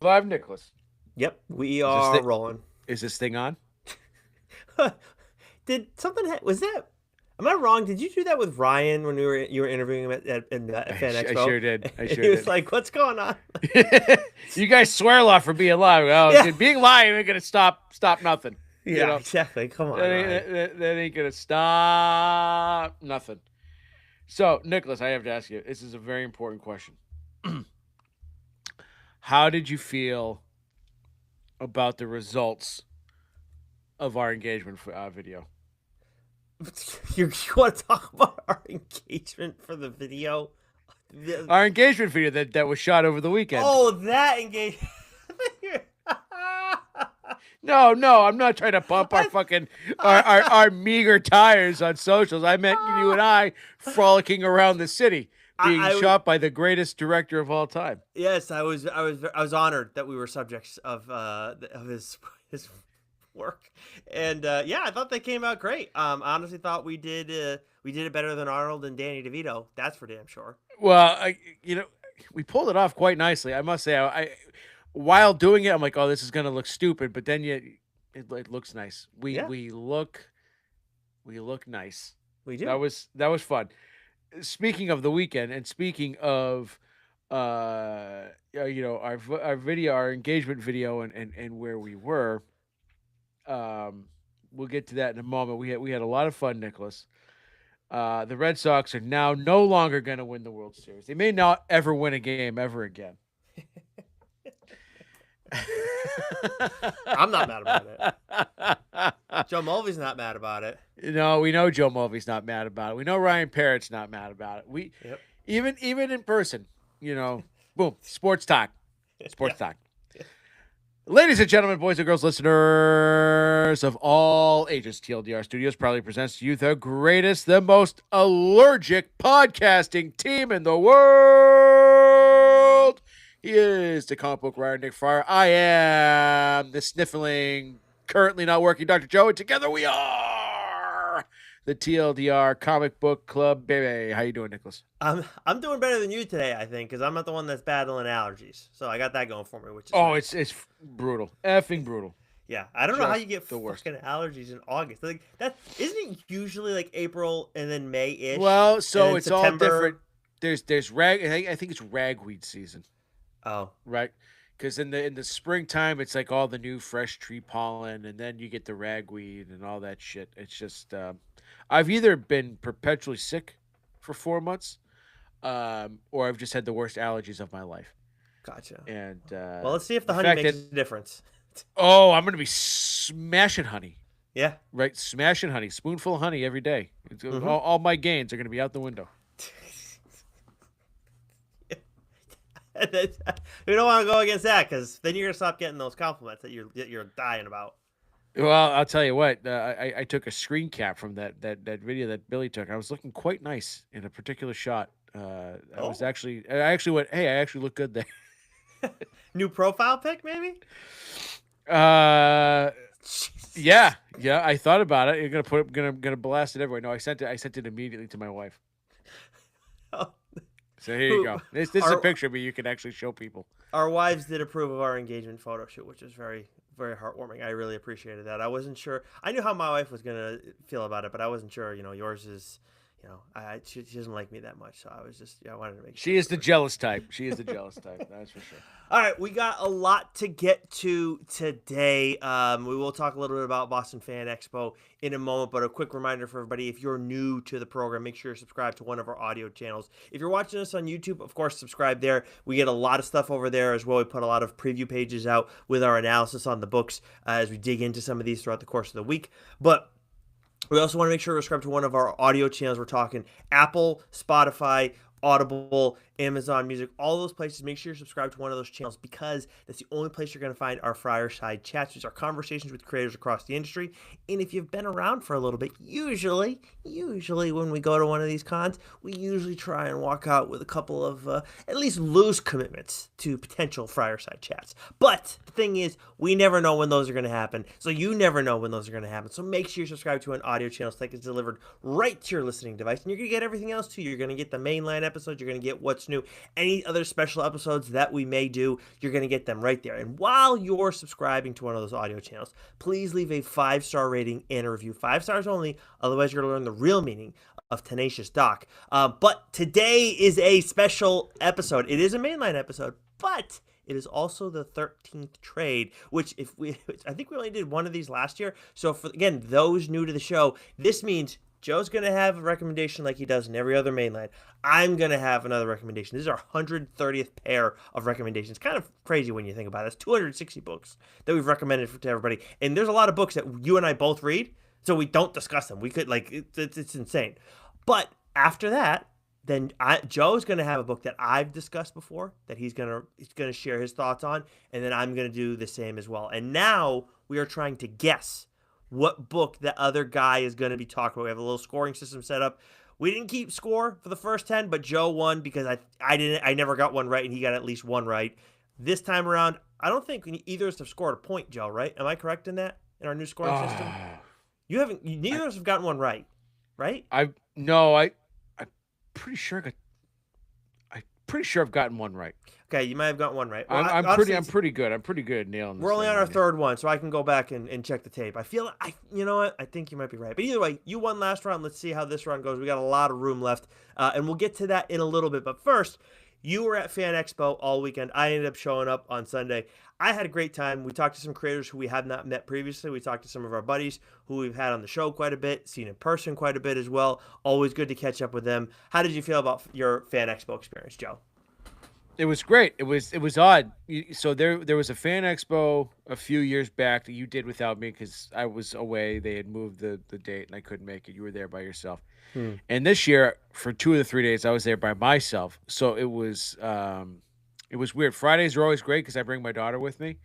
Live, Nicholas. Yep, we Is this are thing? rolling. Is this thing on? Did something was that? Am I wrong? Did you do that with Ryan when you were interviewing him at Fan I Expo? sure did. I And sure he was did. like, "What's going on?" You guys swear a lot for being live. Well, Yeah, dude, being live ain't gonna stop nothing. You yeah, know exactly. Come that on, ain't Ryan. that ain't gonna stop nothing. So, Nicholas, I have to ask you. This is a very important question. How did you feel about the results of our engagement video? You want to talk about our engagement for the video? The- Our engagement video that was shot over the weekend. oh, that engagement. No, no, I'm not trying to pump our I, fucking I, our meager tires on socials. I meant you and I frolicking around the city, being I, shot by the greatest director of all time. yes, I was honored that we were subjects of his work, and yeah, I thought they came out great. I honestly thought we did it better than Arnold and Danny DeVito. That's for damn sure. Well, you know, we pulled it off quite nicely. I must say, while doing it, I'm like, oh, this is gonna look stupid, but then it looks nice. We Yeah, we look we look nice. we That do. was that was fun. Speaking of the weekend, and speaking of our video, our engagement video, and where we were, um we'll get to that in a moment. We had a lot of fun, Nicholas. The Red Sox are now no longer going to win the World Series. They may not ever win a game ever again. I'm not mad about it. Joe Mulvey's not mad about it. We know Joe Mulvey's not mad about it. We know Ryan Parrott's not mad about it. We Yep. even in person, boom, sports talk, Yeah. sports talk. Ladies and gentlemen, boys and girls, listeners of all ages, TLDR Studios proudly presents to you the greatest, the most allergic podcasting team in the world. He is the comic book writer, Nick Friar. I am the sniffling, currently not working Dr. Joe, and together we are the TLDR Comic Book Club, baby. How you doing, Nicholas? I'm doing better than you today, I think, because I'm not the one that's battling allergies. So I got that going for me, which is Oh, nice. it's brutal, effing brutal, Yeah, I don't know how you just get the worst. fucking allergies in August. Like that isn't it usually like April and then May ish, Well, and so then it's all different. September. There's rag. I think it's ragweed season, Oh, right? Because in the springtime, it's like all the new fresh tree pollen, and then you get the ragweed and all that shit. It's just I've either been perpetually sick for 4 months, or I've just had the worst allergies of my life. gotcha. And Well, let's see if the the honey fact makes that a difference. I'm gonna be smashing honey, Yeah. right? Smashing honey, spoonful of honey every day. Mm-hmm. All my gains are gonna be out the window. We don't want to go against that because then you're gonna stop getting those compliments that you're dying about. Well, I'll tell you what. I took a screen cap from that video that Billy took. I was looking quite nice in a particular shot. Oh, I actually went, hey, I actually look good there. new profile pic maybe. Uh, Jesus. yeah, yeah. I thought about it. You're gonna blast it everywhere. No, I sent it immediately to my wife. Oh, So here you who go. This is a our picture of me you can actually show people. our wives did approve of our engagement photo shoot, which is very heartwarming. I really appreciated that. I wasn't sure. I knew how my wife was gonna feel about it, but I wasn't sure. Yours is. She doesn't like me that much, so I was just I wanted to make sure She is for the her. jealous type. She is the jealous type. That's for sure. All right, we got a lot to get to today. We will talk a little bit about Boston Fan Expo in a moment, but a quick reminder for everybody, if you're new to the program, make sure you subscribe to one of our audio channels. If you're watching us on YouTube, of course, subscribe there. We get a lot of stuff over there as well. We put a lot of preview pages out with our analysis on the books as we dig into some of these throughout the course of the week. But we also want to make sure to subscribe to one of our audio channels. We're talking Apple, Spotify, Audible, Amazon Music, all those places. Make sure you subscribe to one of those channels because that's the only place you're going to find our Friar Side chats, which are conversations with creators across the industry. And if you've been around for a little bit, usually when we go to one of these cons, we usually try and walk out with a couple of at least loose commitments to potential Friar Side chats. But the thing is, we never know when those are going to happen. So you never know when those are going to happen. So make sure you subscribe to an audio channel so that gets delivered right to your listening device. And you're going to get everything else too. You're going to get the mainline episodes. You're going to get what's new. Any other special episodes that we may do, you're going to get them right there. And while you're subscribing to one of those audio channels, please leave a 5-star rating and a review. 5 stars only, otherwise you're going to learn the real meaning of Tenacious Doc. But today is a special episode. It is a mainline episode, but it is also the 13th trade, which I think we only did one of these last year. So for, again, those new to the show, this means Joe's going to have a recommendation like he does in every other mainline. I'm going to have another recommendation. This is our 130th pair of recommendations. Kind of crazy when you think about it. It's 260 books that we've recommended to everybody. And there's a lot of books that you and I both read, so we don't discuss them. We could, it's insane. But after that, then Joe's going to have a book that I've discussed before that he's going to share his thoughts on, and then I'm going to do the same as well. And now we are trying to guess what book the other guy is going to be talking about. We have a little scoring system set up. We didn't keep score for the first 10, but Joe won because I never got one right, and he got at least one right. This time around, I don't think either of us have scored a point, Joe, right? Am I correct in that, in our new scoring system? Neither of us have gotten one right? I'm pretty sure I've gotten one right. Okay, you might have gotten one right. Well, I'm pretty good. I'm pretty good at nailing this. We're only on our third one, so I can go back and check the tape. You know what? I think you might be right. But either way, you won last round. Let's see how this round goes. We got a lot of room left, and we'll get to that in a little bit. But first, you were at Fan Expo all weekend. I ended up showing up on Sunday. I had a great time. We talked to some creators who we have not met previously. We talked to some of our buddies who we've had on the show quite a bit, seen in person quite a bit as well. Always good to catch up with them. How did you feel about your Fan Expo experience, Joe? It was great. It was odd. So there was a Fan Expo a few years back that you did without me because I was away. They had moved the date and I couldn't make it. You were there by yourself. And this year, for 2 of the 3 days, I was there by myself. So it was weird. Fridays are always great because I bring my daughter with me,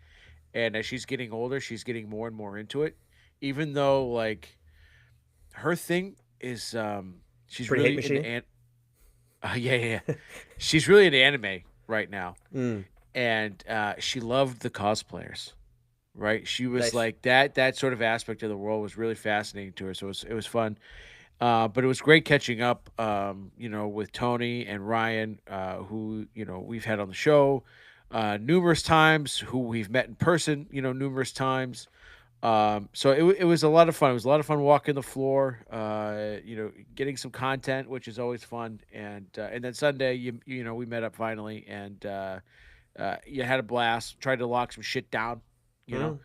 and as she's getting older, she's getting more and more into it. Even though like her thing is, she's Pretty really hate machine? into yeah. She's really into anime right now, and she loved the cosplayers. Right, she was Nice. like that sort of aspect of the world was really fascinating to her. So it was fun. But it was great catching up, with Tony and Ryan, who, we've had on the show numerous times, who we've met in person, numerous times. So it was a lot of fun. It was a lot of fun walking the floor, getting some content, which is always fun. And then Sunday, we met up finally, and you had a blast. Tried to lock some shit down, so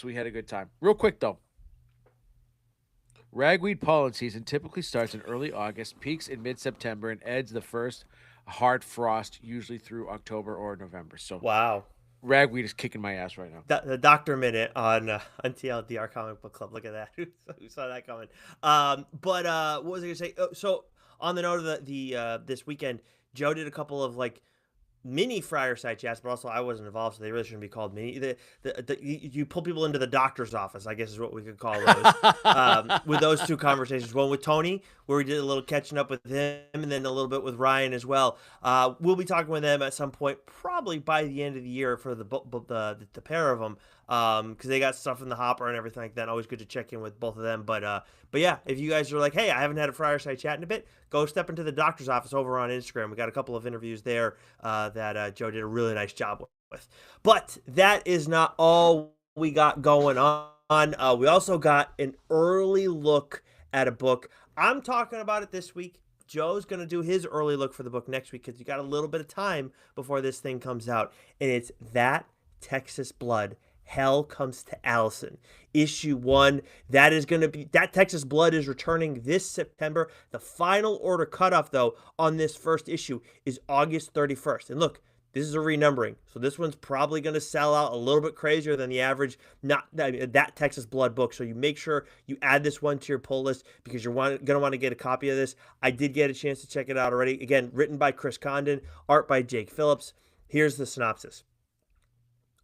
we had a good time. Real quick though. Ragweed pollen season typically starts in early August, peaks in mid-September, and ends the first hard frost, usually through October or November. So Wow. ragweed is kicking my ass right now. The Doctor Minute on TLDR Comic Book Club. Look at that. Who saw that coming? But what was I gonna say? So on the note of the this weekend, Joe did a couple of like mini Friar side chats, but also I wasn't involved, so they really shouldn't be called mini. You pull people into the doctor's office, I guess is what we could call those. With those two conversations, one with Tony, where we did a little catching up with him, and then a little bit with Ryan as well. We'll be talking with them at some point, probably by the end of the year for the pair of them, because they got stuff in the hopper and everything like that. Always good to check in with both of them. But yeah, if you guys are like, hey, I haven't had a Friar side chat in a bit, go step into the doctor's office over on Instagram. We got a couple of interviews there that Joe did a really nice job with. But that is not all we got going on. We also got an early look at a book. I'm talking about it this week. Joe's going to do his early look for the book next week because you got a little bit of time before this thing comes out. And it's That Texas Blood. Hell Comes to Allison. Issue 1. That Texas Blood is returning this September. The final order cutoff, though, on this first issue is August 31st. And look, this is a renumbering. So this one's probably going to sell out a little bit crazier than the average That Texas Blood book. So you make sure you add this one to your pull list because you're going to want to get a copy of this. I did get a chance to check it out already. Again, written by Chris Condon, art by Jake Phillips. Here's the synopsis.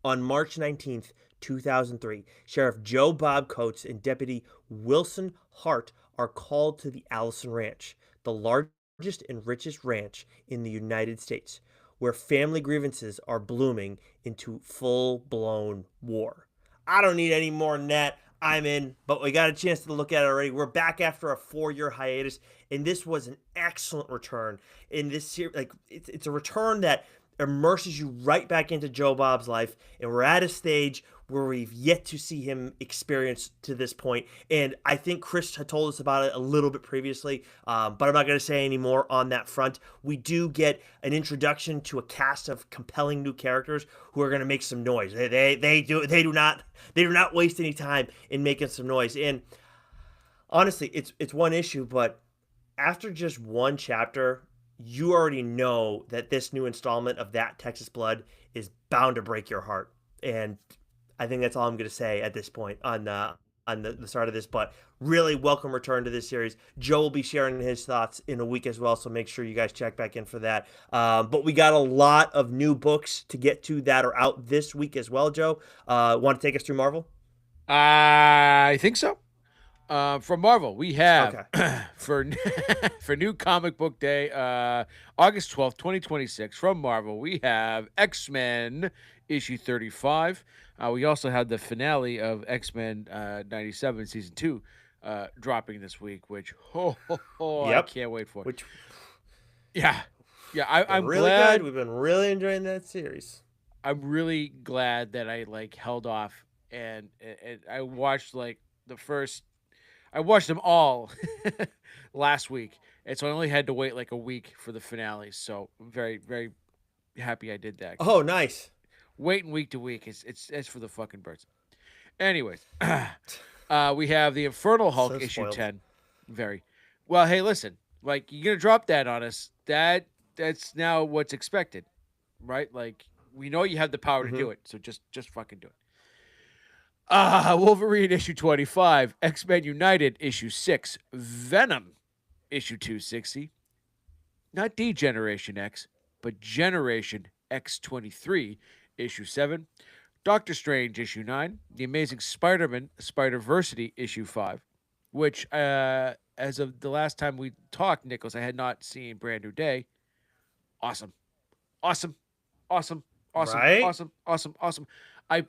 On March 19th, 2003, Sheriff Joe Bob Coates and Deputy Wilson Hart are called to the Allison Ranch, the largest and richest ranch in the United States, where family grievances are blooming into full-blown war. I don't need any more than that. I'm in, but we got a chance to look at it already. We're back after a 4-year hiatus, and this was an excellent return. In this series, like it's a return that immerses you right back into Joe Bob's life, and we're at a stage where we've yet to see him experience to this point. And I think Chris had told us about it a little bit previously, but I'm not going to say any more on that front. We do get an introduction to a cast of compelling new characters who are going to make some noise. They do not waste any time in making some noise. And honestly, it's one issue, but after just one chapter, you already know that this new installment of That Texas Blood is bound to break your heart. And I think that's all I'm going to say at this point on the start of this. But really welcome return to this series. Joe will be sharing his thoughts in a week as well, so make sure you guys check back in for that. But we got a lot of new books to get to that are out this week as well. Joe, want to take us through Marvel? I think so. From Marvel, we have Okay. for for new comic book day, August 12th, 2026. From Marvel, we have X-Men issue 35. We also have the finale of X-Men 97 season 2 dropping this week, which I Yep. can't wait for. Which Yeah, yeah. been I'm really good. glad. We've been really enjoying that series. I'm really glad that I like held off and I watched like the first. I watched them all last week, and so I only had to wait like a week for the finale. So I'm very, very happy I did that Oh, because nice. waiting week to week is it's for the fucking birds. Anyways, we have the Infernal So Hulk issue spoiled. 10. Very well. Hey, listen, like you're gonna drop that on us. That's now what's expected, right? Like we know you have the power to Mm-hmm. do it, so just fucking do it. Wolverine issue 25, X Men United issue 6, Venom issue 260, not D Generation X, but Generation X23 issue 7, Doctor Strange issue 9, The Amazing Spider Man Spider Versity issue 5, which, as of the last time we talked, Nicholas, I had not seen Brand New Day. Awesome. Awesome. Awesome. Awesome. Right? Awesome. Awesome. Awesome. I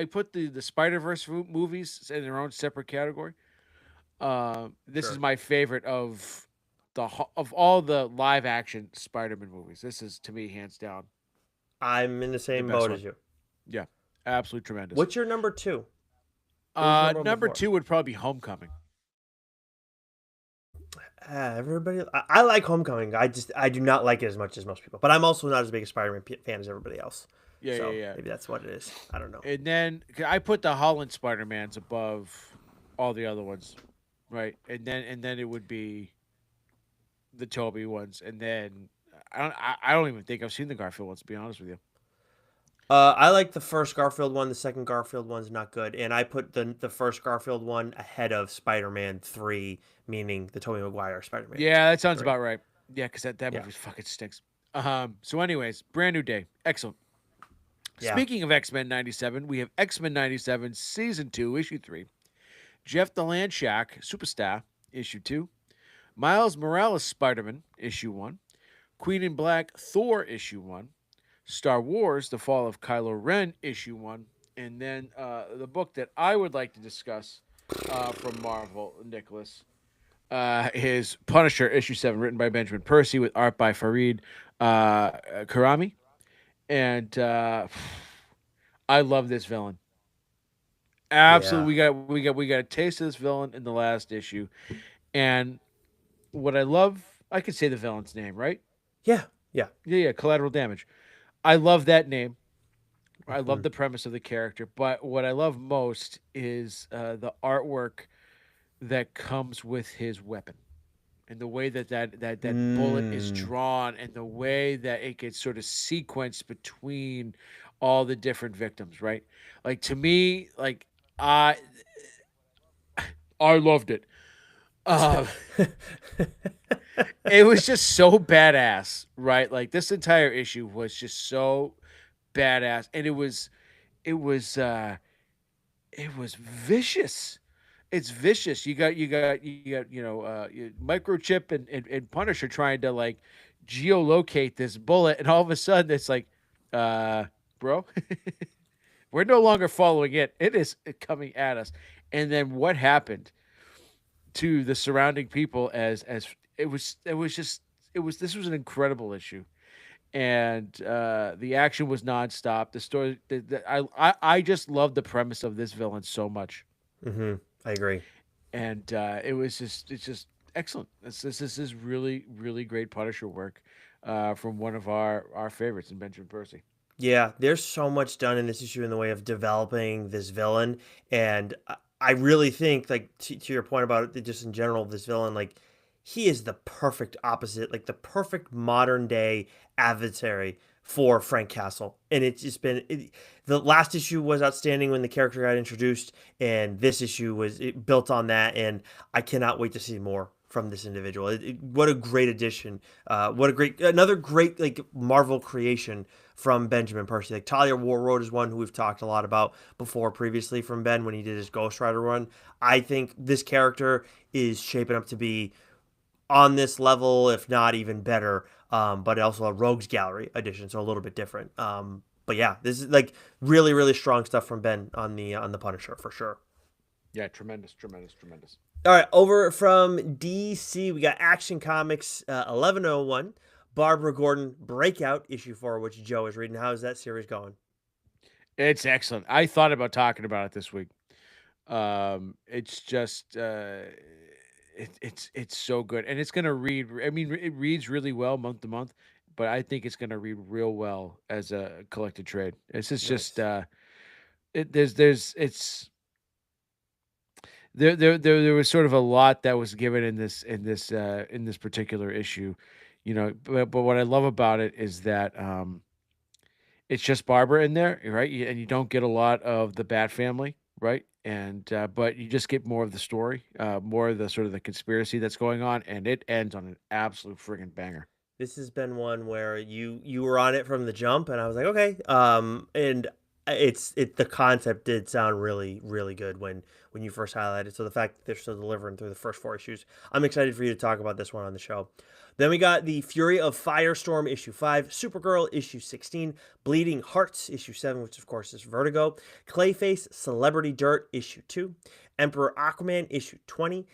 put the Spider Verse movies in their own separate category. This is Sure. my favorite of all the live action Spider Man movies. This is to me hands down I'm in the the same best boat one. as you. Yeah, absolutely tremendous. What's your number two? What was your number one Number before? 2 would probably be Homecoming. Everybody, I like Homecoming. I do not like it as much as most people, but I'm also not as big a Spider-Man fan as everybody else. Yeah, yeah, So yeah. maybe that's what it is. I don't know. And then I put the Holland Spider Mans above all the other ones, right? And then it would be the Toby ones, and then I don't even think I've seen the Garfield ones. To be honest with you. I like the first Garfield one. The second Garfield one's not good, and I put the first Garfield one ahead of Spider-Man 3, meaning the Tobey Maguire Spider-Man Yeah, that sounds 3. about right. Yeah, because that Yeah, movie fucking stinks. So, anyways, brand new day. Excellent. yeah, Speaking of X Men '97, we have X Men '97 Season 2, Issue 3. Jeff the Land Shack Superstar, Issue 2. Miles Morales Spider Man, Issue 1. Queen in Black Thor, Issue 1. Star Wars: The Fall of Kylo Ren, Issue 1. And then the book that I would like to discuss from Marvel, Nicholas, is Punisher, Issue 7, written by Benjamin Percy with art by Farid Karami. And I love this villain. Absolutely, yeah, we got a taste of this villain in the last issue, and what I love, I could say the villain's name, right? yeah, yeah. Yeah, yeah, Collateral Damage. I love that name. I love Hmm. the premise of the character, but what I love most is the artwork that comes with his weapon, and the way that bullet is Mm. drawn, and the way that it gets sort of sequenced between all the different victims, right? Like to me, like I I loved it. Uh, it was just so badass, right? Like this entire issue was just so badass, and it was it was vicious. It's vicious. You got microchip and Punisher trying to like geolocate this bullet, and all of a sudden it's like, uh, bro, We're no longer following it. It is coming at us. And then what happened to the surrounding people as it was just it was this was an incredible issue. And the action was nonstop. The story, I just love the premise of this villain so much, Mm-hmm. I agree. and it's just excellent. This is really really great Punisher work from one of our favorites in Benjamin Percy. Yeah, there's so much done in this issue in the way of developing this villain, and I really think, like to your point about it, just in general, this villain, like he is the perfect opposite, like the perfect modern day adversary for Frank Castle, and it's just the last issue was outstanding when the character got introduced, and this issue was built on that, and I cannot wait to see more from this individual. What a great addition! What a great another great like Marvel creation from Benjamin Percy. Like Talia Warroad is one who we've talked a lot about before previously from Ben when he did his Ghost Rider run. I think this character is shaping up to be on this level, if not even better. But also a Rogues Gallery edition, so a little bit different. But yeah, this is like really, really strong stuff from Ben on the Punisher for sure. Yeah, tremendous, tremendous, tremendous. All right, over from DC, we got Action Comics 1101, Barbara Gordon Breakout issue 4, which Joe is reading. How is that series going? It's excellent. I thought about talking about it this week. It's just it's so good, and it's gonna read. I mean, it reads really well month to month, but I think it's gonna read real well as a collected trade. It's just Nice. there's it's there was sort of a lot that was given in this particular issue, but what I love about it is that it's just Barbara in there, right? And you don't get a lot of the Bat family, right? And but you just get more of the story, more of the sort of the conspiracy that's going on, and it ends on an absolute friggin' banger. This has been one where you were on it from the jump, and I was like, okay. And the concept did sound really really good when you first highlighted. So the fact that they're still delivering through the first four issues, I'm excited for you to talk about this one on the show. Then we got the Fury of Firestorm issue 5, Supergirl issue 16, Bleeding Hearts issue 7, which of course is Vertigo, Clayface Celebrity Dirt issue 2, Emperor Aquaman issue 20,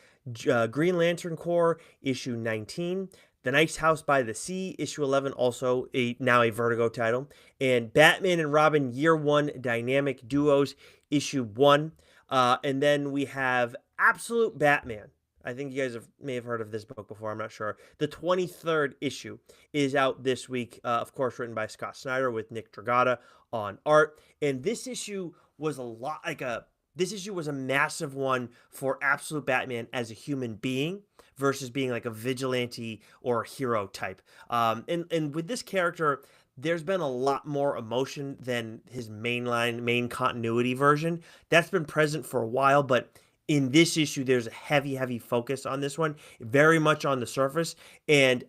Green Lantern Corps issue 19, The Nice House by the Sea, issue 11, also now a Vertigo title. And Batman and Robin Year 1 Dynamic Duos, issue 1. And then we have Absolute Batman. I think you guys may have heard of this book before. I'm not sure. The 23rd issue is out this week. Of course, written by Scott Snyder with Nick Dragata on art. And this issue was a lot like a. This issue was a massive one for Absolute Batman as a human being versus being like a vigilante or a hero type. And with this character, there's been a lot more emotion than his main continuity version. That's been present for a while, but in this issue, there's a heavy focus on this one, very much on the surface. And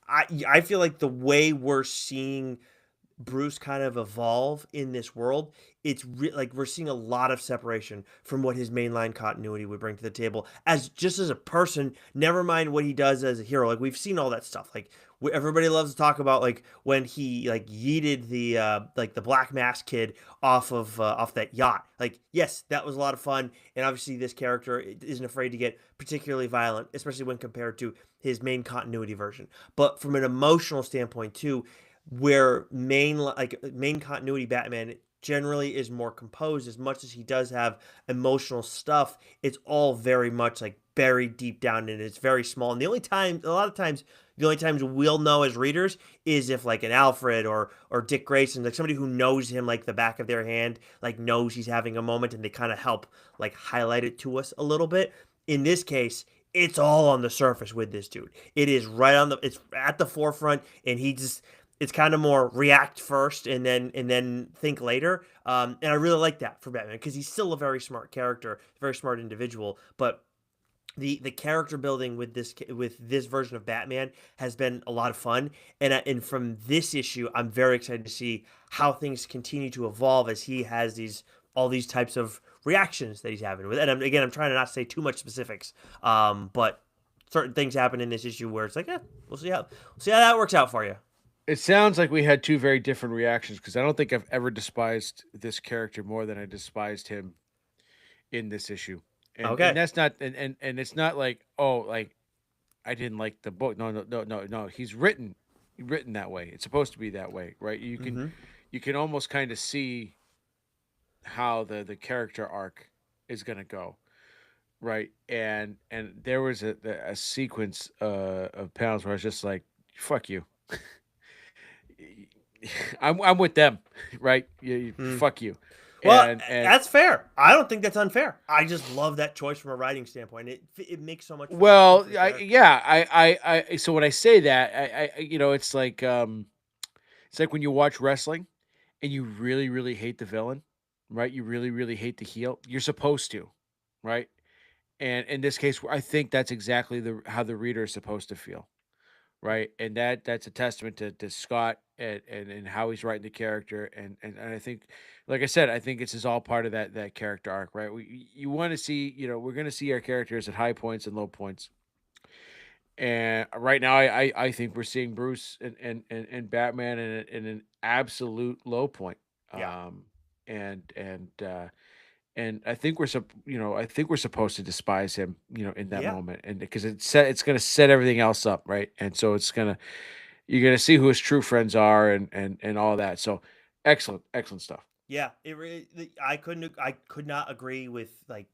I feel like the way we're seeing Bruce kind of evolve in this world, like we're seeing a lot of separation from what his mainline continuity would bring to the table as just as a person, never mind what he does as a hero. Like we've seen all that stuff. Like everybody loves to talk about like when he like yeeted the Black Mask kid off that yacht. Like yes, that was a lot of fun, and obviously this character isn't afraid to get particularly violent, especially when compared to his main continuity version. But from an emotional standpoint too, where main continuity Batman generally is more composed, as much as he does have emotional stuff, it's all very much like buried deep down and it's very small. And a lot of times the only times we'll know as readers is if like an Alfred or Dick Grayson, like somebody who knows him like the back of their hand, like knows he's having a moment and they kind of help like highlight it to us a little bit. In this case, it's all on the surface with this dude. It is it's at the forefront, and it's kind of more react first and then think later. And I really like that for Batman because he's still a very smart character, very smart individual. But the character building with this version of Batman has been a lot of fun. And from this issue, I'm very excited to see how things continue to evolve as he has all these types of reactions that he's having with. And I'm trying to not say too much specifics, but certain things happen in this issue where it's like, we'll see how that works out for you. It sounds like we had two very different reactions because I don't think I've ever despised this character more than I despised him in this issue. And Okay. that's not and it's not like, oh, like I didn't like the book. No, no, no, no, no. He's written that way. It's supposed to be that way, right? Mm-hmm. You can almost kind of see how the character arc is going to go, right? And there was a sequence of panels where I was just like, fuck you. I'm with them, right? Mm. Fuck you. Well, And that's fair. I don't think that's unfair. I just love that choice from a writing standpoint. It makes so much sense well, for the character. yeah, so when I say that, it's like when you watch wrestling and you really, really hate the villain, right? You really, really hate the heel. You're supposed to, right? And in this case, I think that's exactly the how the reader is supposed to feel, right? And that's a testament to Scott and how he's writing the character. And I think, like I said, I think it's is all part of that character arc, right? You want to see, we're going to see our characters at high points and low points. And right now, I think we're seeing Bruce and Batman in an absolute low point. Yeah. Um, and and uh, and I think I think we're supposed to despise him, in that Yeah. moment, and because it's going to set everything else up, right? And so you're going to see who his true friends are, and all that. So excellent, excellent stuff. Yeah, I could not agree with like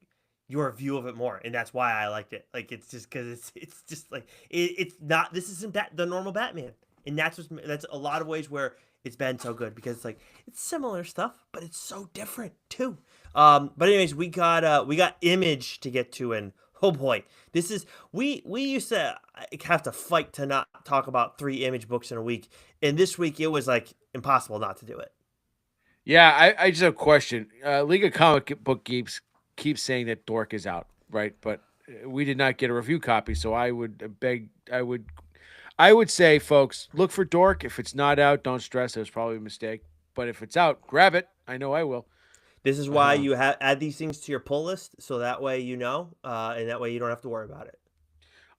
your view of it more, and that's why I liked it. Like it's just because it's just like it's not this isn't the normal Batman, and that's a lot of ways where it's been so good because it's like it's similar stuff, but it's so different too. But anyways, we got Image to get to, and oh boy, this is we used to have to fight to not talk about three Image books in a week, and this week it was like impossible not to do it. Yeah, I just have a question. League of Comic Book Geeks keeps saying that Dork is out, right? But we did not get a review copy, so I would say, folks, look for Dork. If it's not out, don't stress. It was probably a mistake. But if it's out, grab it. I know I will. This is why Uh, you add these things to your pull list, so that way you know, and that way you don't have to worry about it.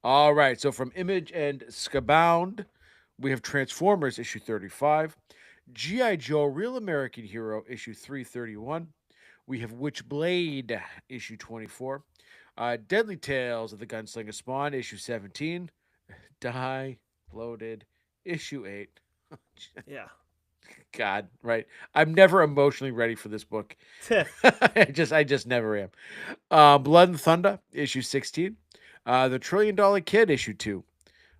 all right. So from Image and Scabound, we have Transformers issue 35, G.I. Joe Real American Hero issue 331. We have Witchblade issue 24. Deadly Tales of the Gunslinger Spawn issue 17. Die Loaded issue 8. Yeah. God, right. I'm never emotionally ready for this book. I just never am. Blood and Thunder, issue 16. The $1 Trillion Kid, issue 2.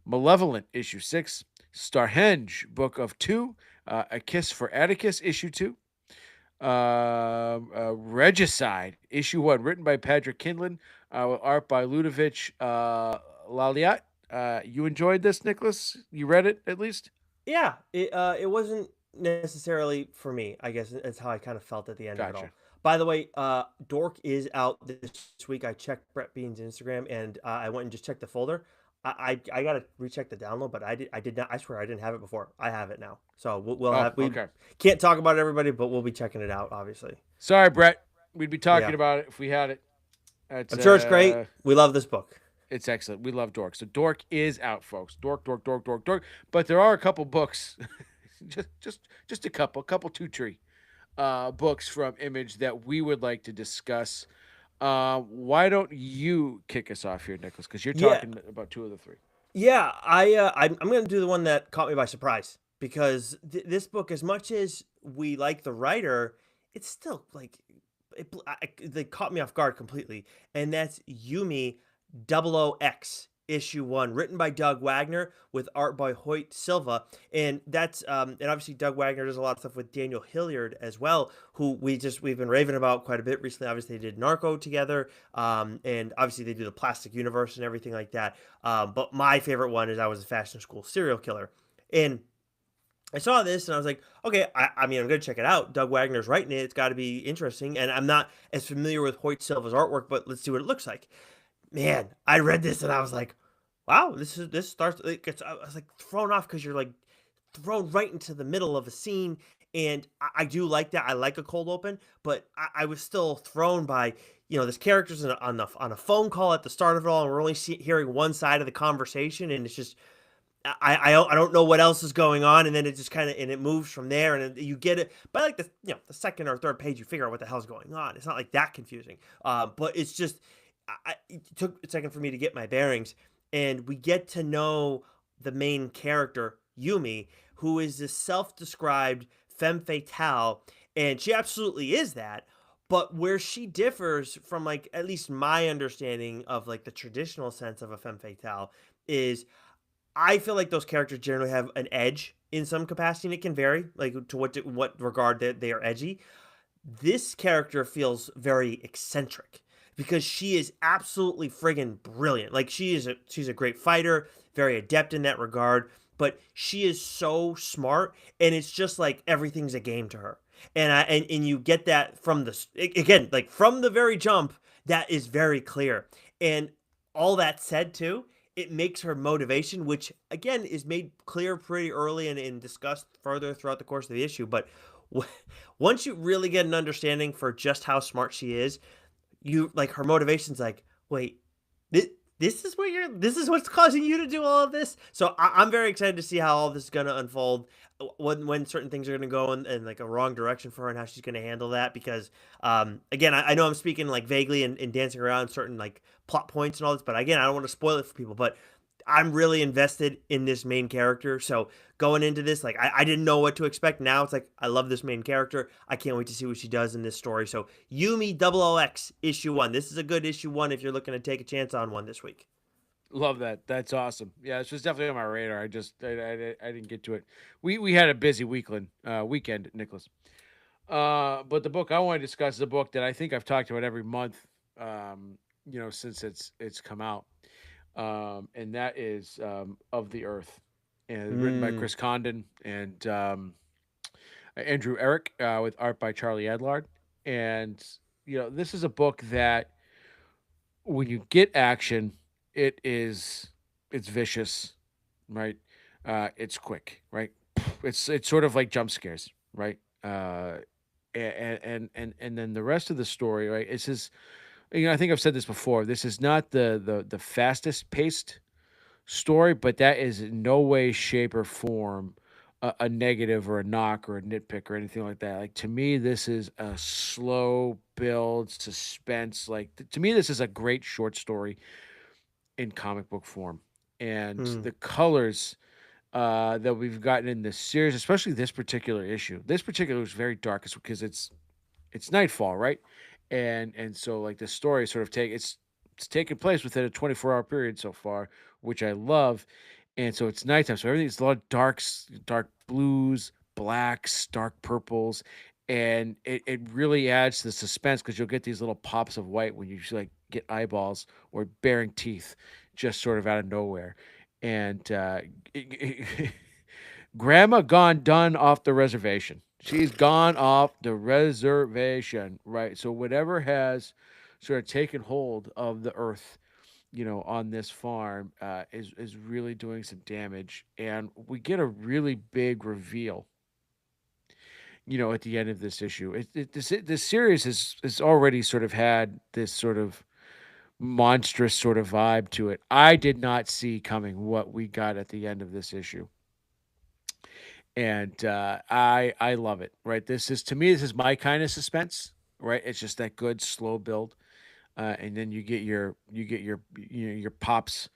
Malevolent, issue 6. Starhenge, book of 2. A Kiss for Atticus, issue 2. Regicide, issue 1, written by Patrick Kindlin, with art by Ludovic Laliat. You enjoyed this, Nicholas? You read it at least? Yeah, it wasn't necessarily for me. I guess that's how I kind of felt at the end of it Gotcha. all. By the way, Dork is out this week. I checked Brett Bean's Instagram, and I went and just checked the folder. I gotta recheck the download, but I did not. I swear I didn't have it before. I have it now, so we'll Oh, have we okay. can't talk about it, everybody, but we'll be checking it out, obviously. Sorry, Brett. We'd be Yeah, talking about it if we had it. It's I'm sure it's great. We love this book. it's excellent. We love Dork. So Dork is out, folks. Dork, Dork, Dork, Dork, Dork. But there are a couple books, just a couple two tree books from Image that we would like to discuss. Why don't you kick us off here, Nicholas? Because you're Yeah, talking about two of the three. yeah. I'm gonna do the one that caught me by surprise because this book, as much as we like the writer, it's still like they caught me off guard completely, and that's Yumi Double O X issue 1, written by Doug Wagner with art by Hoyt Silva. And that's and obviously Doug Wagner does a lot of stuff with Daniel Hilliard as well, who we've been raving about quite a bit recently. Obviously they did Narco together, and obviously they do the Plastic Universe and everything like that. But my favorite one is I Was a Fashion School Serial Killer. And I saw this and I was like, okay, I mean, I'm going to check it out. Doug Wagner's writing it. It's got to be interesting. And I'm not as familiar with Hoyt Silva's artwork, but let's see what it looks like. Man, I read this and I was like, wow, this starts. I was like thrown off because you're like thrown right into the middle of a scene. And I do like that. I like a cold open, but I was still thrown by this character's on a phone call at the start of it all, and we're only hearing one side of the conversation, and it's just I don't know what else is going on, and then it just kind of and it moves from there, and you get it by like the second or third page, you figure out what the hell's going on. It's not like that confusing, but it's just it took a second for me to get my bearings, and we get to know the main character Yumi, who is this self-described femme fatale, and she absolutely is that. But where she differs from like at least my understanding of like the traditional sense of a femme fatale is I feel like those characters generally have an edge in some capacity, and it can vary, like to what regard that they are edgy. This character feels very eccentric because she is absolutely friggin' brilliant. Like she's a great fighter, very adept in that regard, but she is so smart, and it's just like everything's a game to her. And you get that from again, like from the very jump. That is very clear. And all that said, too, it makes her motivation, which again is made clear pretty early and discussed further throughout the course of the issue. But once you really get an understanding for just how smart she is, you like her motivation's like, wait, this, this is what's causing you to do all of this. So I'm very excited to see how all this is going to unfold, when certain things are going to go in like a wrong direction for her, and how she's going to handle that. Because again, I know I'm speaking like vaguely and dancing around certain like plot points and all this, but again, I don't want to spoil it for people. But I'm really invested in this main character. So going into this, like I didn't know what to expect. Now it's like I love this main character. I can't wait to see what she does in this story. So Yumi XX issue 1. This is a good issue 1 if you're looking to take a chance on one this week. Love that. That's awesome. Yeah, it's just definitely on my radar. I didn't get to it. We had a busy weekend, Nicholas. But the book I want to discuss is a book that I think I've talked about every month. Since it's come out, and that is Of the Earth, and written by Mm. Chris Condon and Andrew Eric, with art by Charlie Adlard. And this is a book that when you get action, it's vicious, right? It's quick, right? It's sort of like jump scares, right? And then the rest of the story, right? It's just, I think I've said this before. This is not the fastest paced story, but that is in no way, shape, or form a negative or a knock or a nitpick or anything like that. Like to me, this is a slow build, suspense. Like to me, this is a great short story in comic book form, and Mm. the colors that we've gotten in this series, especially this particular issue. This particular is very dark, because it's nightfall, right? And so like the story sort of it's taken place within a 24-hour period so far, which I love. And so it's nighttime, so everything's a lot of dark blues, blacks, dark purples, and it really adds to the suspense, because you'll get these little pops of white when you like get eyeballs or baring teeth just sort of out of nowhere. And Grandma gone done off the reservation. She's gone off the reservation, right? So whatever has sort of taken hold of the earth, on this farm, is really doing some damage, and we get a really big reveal, at the end of this issue. This series has already sort of had this sort of monstrous sort of vibe to it. I did not see coming what we got at the end of this issue, and I love it. Right, this is to me, this is my kind of suspense. Right, it's just that good slow build, and then you get your pops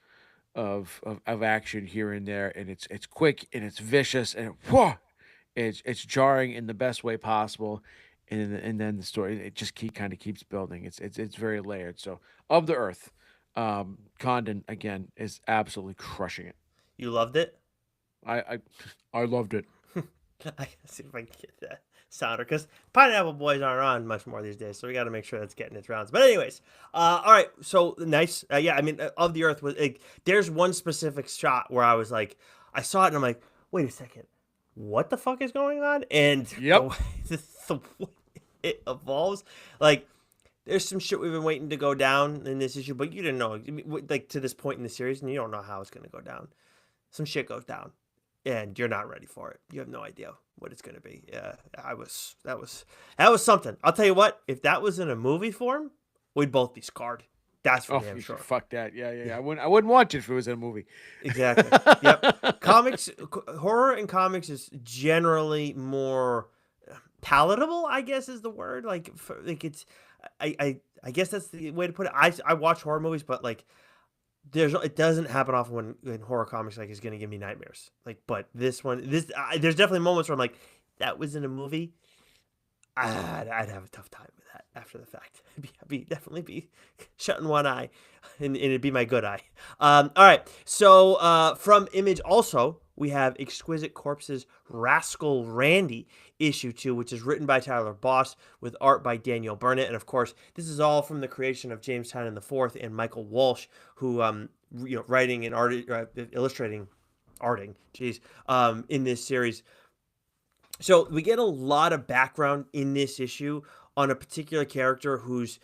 of action here and there, and it's quick and it's vicious, and whoa, it's jarring in the best way possible. And then the story, it just kind of keeps building. It's very layered. So Of the Earth, Condon again is absolutely crushing it. You loved it? I I, I loved it. I gotta see if I can get that sounder because Pineapple Boys aren't on much more these days, so we got to make sure that's getting its rounds. But anyways, all right, so nice. Yeah, I mean, Of the Earth was like, there's one specific shot where I was like, I saw it and I'm like, wait a second, what the fuck is going on? And the Yep. way, the way it evolves, like. There's some shit we've been waiting to go down in this issue, but you didn't know, like to this point in the series, and you don't know how it's gonna go down. Some shit goes down and you're not ready for it. You have no idea what it's going to be. Yeah, that was something. I'll tell you what, if that was in a movie form, we'd both be scarred. That's for Oh, damn sure. fuck that. Yeah, yeah, Yeah, yeah. I wouldn't watch it if it was in a movie. exactly. Yep. Comics, horror and comics is generally more palatable, I guess is the word. Like it's, I guess that's the way to put it. I watch horror movies, but like it doesn't happen often when horror comics like is going to give me nightmares. Like, but there's definitely moments where I'm like, that was in a movie. I'd have a tough time with that after the fact. Definitely be shutting one eye, and it'd be my good eye. All right. So from Image, also we have Exquisite Corpses, Rascal Randy, issue 2, which is written by Tyler Boss with art by Daniel Burnett, and of course, this is all from the creation of James Tynion IV and Michael Walsh, who writing and art, illustrating, arting, in this series. So we get a lot of background in this issue on a particular character who's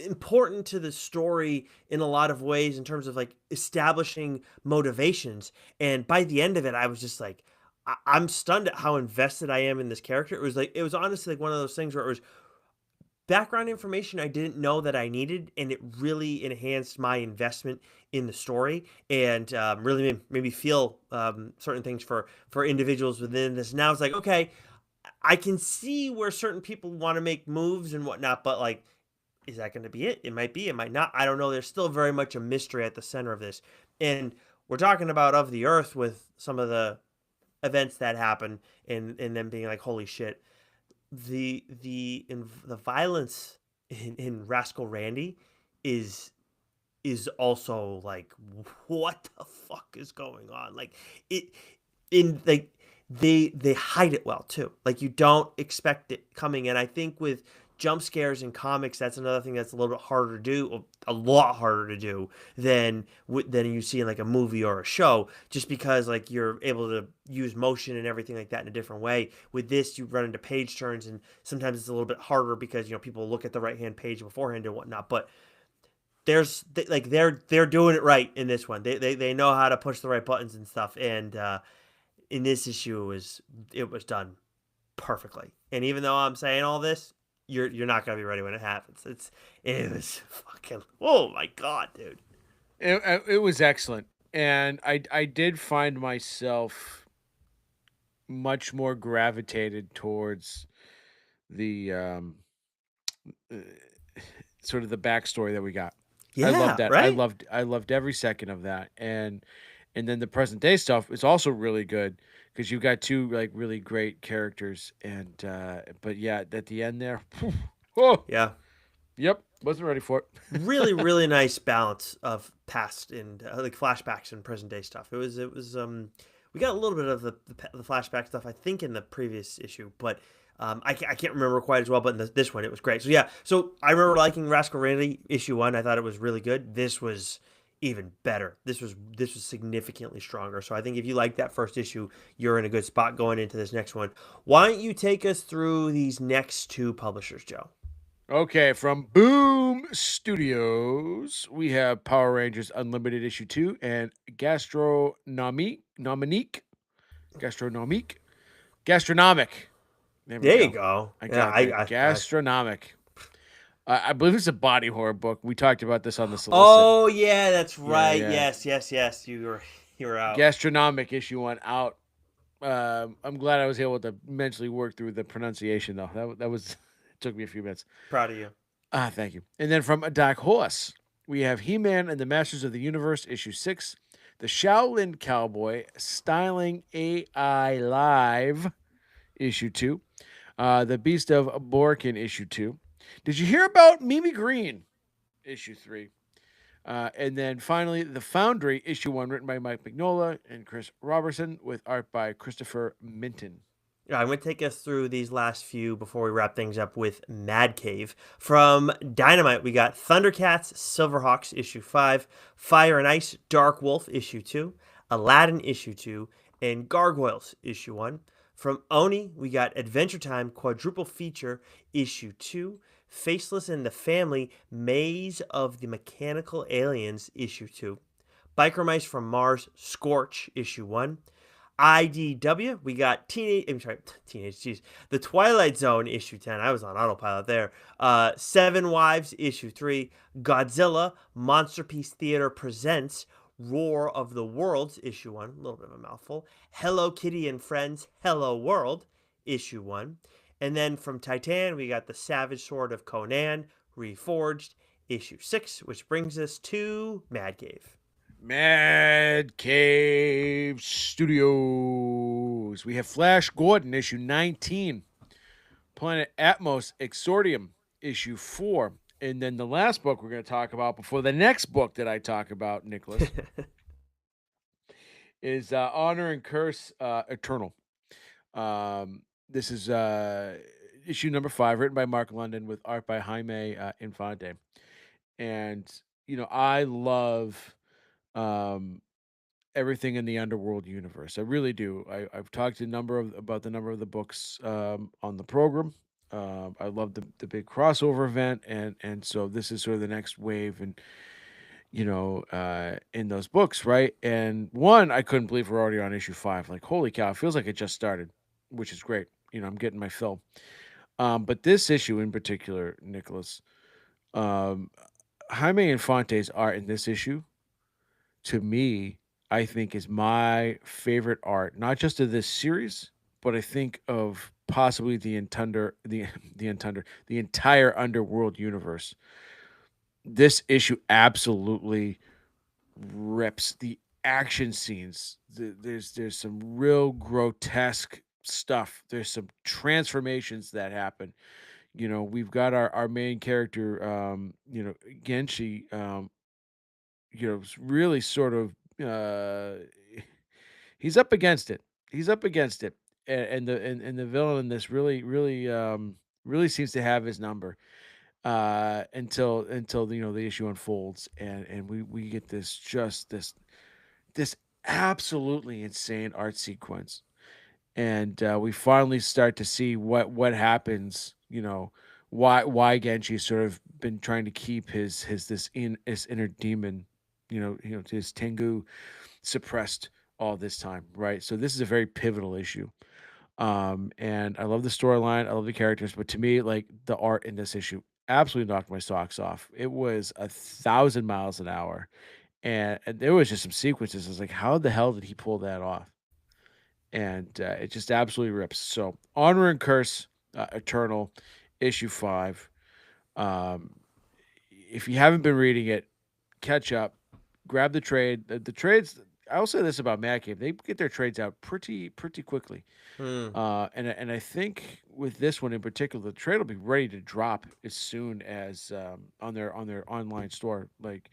important to the story in a lot of ways in terms of like establishing motivations. And by the end of it, I was just like, I'm stunned at how invested I am in this character. It was honestly like one of those things where it was background information I didn't know that I needed, and it really enhanced my investment in the story, and really made me feel certain things for individuals within this. Now it's like, okay, I can see where certain people want to make moves and whatnot, but like, is that going to be it? It might be, it might not. I don't know. There's still very much a mystery at the center of this, and we're talking about Of the Earth with some of the events that happen, and them being like, holy shit, the violence in Rascal Randy is also like, what the fuck is going on? Like it in like they hide it well too. Like you don't expect it coming. And I think with jump scares in comics, that's another thing that's a little bit harder to do, a lot harder to do than you see in like a movie or a show, just because like you're able to use motion and everything like that in a different way. With this, you run into page turns, and sometimes it's a little bit harder because people look at the right hand page beforehand and whatnot. But they're doing it right in this one. They know how to push the right buttons and stuff. And in this issue, it was done perfectly. And even though I'm saying all this, you're not gonna be ready when it happens. It was fucking, oh my god, dude. It was excellent, and I did find myself much more gravitated towards the uh, sort of the backstory that we got. I loved Yeah, that. I right. loved every second of that, and then the present day stuff is also really good because you've got two like really great characters, and but yeah, at the end there, oh Yeah, yep, wasn't ready for it. really, really nice balance of past and like flashbacks and present day stuff. It was we got a little bit of the flashback stuff I think in the previous issue, but I can't remember quite as well. But in this one, it was great. So yeah, so I remember liking Rascal Randy issue 1. I thought it was really good. This was even better. This was significantly stronger. So I think if you like that first issue, you're in a good spot going into this next one. Why don't you take us through these next two publishers, Joe? Okay, from Boom Studios, we have Power Rangers Unlimited issue 2 and Gastronomique, Gastronomic. There we There you go. go. I Yeah, got that. Gastronomic. I believe it's a body horror book. We talked about this on the solicit. Oh yeah, that's Yeah, right. yeah. Yes, yes, yes. You were out. Gastronomic issue 1 out. I'm glad I was able to mentally work through the pronunciation though. That was it took me a few minutes. Proud of you. Thank you. And then from a Dark Horse, we have He-Man and the Masters of the Universe, issue 6, The Shaolin Cowboy, Styling AI Live, issue 2, The Beast of Borkin, issue 2. Did you hear about Mimi Green, issue 3? And then finally, The Foundry, issue 1, written by Mike Mignola and Chris Robertson, with art by Christopher Minton. Yeah, I'm going to take us through these last few before we wrap things up with Mad Cave. From Dynamite, we got Thundercats, Silverhawks, issue 5, Fire and Ice, Dark Wolf, issue 2, Aladdin, issue 2, and Gargoyles, issue 1. From Oni, we got Adventure Time, Quadruple Feature, issue 2, Faceless and the Family, Maze of the Mechanical Aliens, issue 2, Biker Mice from Mars, Scorch, issue 1, IDW, we got I'm sorry, Teenage, jeez, The Twilight Zone issue 10. I was on autopilot there. Seven Wives issue 3, Godzilla Monsterpiece Theater presents Roar of the Worlds issue 1, a little bit of a mouthful. Hello Kitty and Friends Hello World issue 1. And then from Titan, we got The Savage Sword of Conan Reforged issue 6, which brings us to Mad Cave. Mad Cave Studios. We have Flash Gordon, issue 19. Planet Atmos Exordium, issue 4. And then the last book we're going to talk about before the next book that I talk about, Nicholas, is Honor and Curse Eternal. This is issue number 5, written by Mark London with art by Jaime Infante. And, I love everything in the Underworld universe. I really do. I've talked about the number of the books on the program. I love the big crossover event, and so this is sort of the next wave, and in those books, right? And one, I couldn't believe we're already on issue 5. Like, holy cow! It feels like it just started, which is great. I'm getting my fill. But this issue in particular, Nicholas, um, Jaime Infante's art in this issue, to me, I think is my favorite art, not just of this series, but I think of possibly the entire Underworld universe. This issue absolutely rips. The action scenes. There's some real grotesque stuff. There's some transformations that happen. We've got our main character, Genshi, really sort of uh he's up against it. He's up against it. And the villain in this really seems to have his number until the issue unfolds, and we get this absolutely insane art sequence, and we finally start to see what happens. Why Genshi's sort of been trying to keep his inner demon, his Tengu suppressed all this time, right? So this is a very pivotal issue. And I love the storyline, I love the characters, but to me, like, the art in this issue absolutely knocked my socks off. It was 1,000 miles an hour, and there was just some sequences. I was like, how the hell did he pull that off? And it just absolutely rips. So, Honor and Curse, Eternal, issue 5. Um, if you haven't been reading it, catch up, grab the trade. The trades. I'll say this about Mad Cave: they get their trades out pretty quickly. Hmm. And I think with this one in particular, the trade will be ready to drop as soon as on their online store. Like,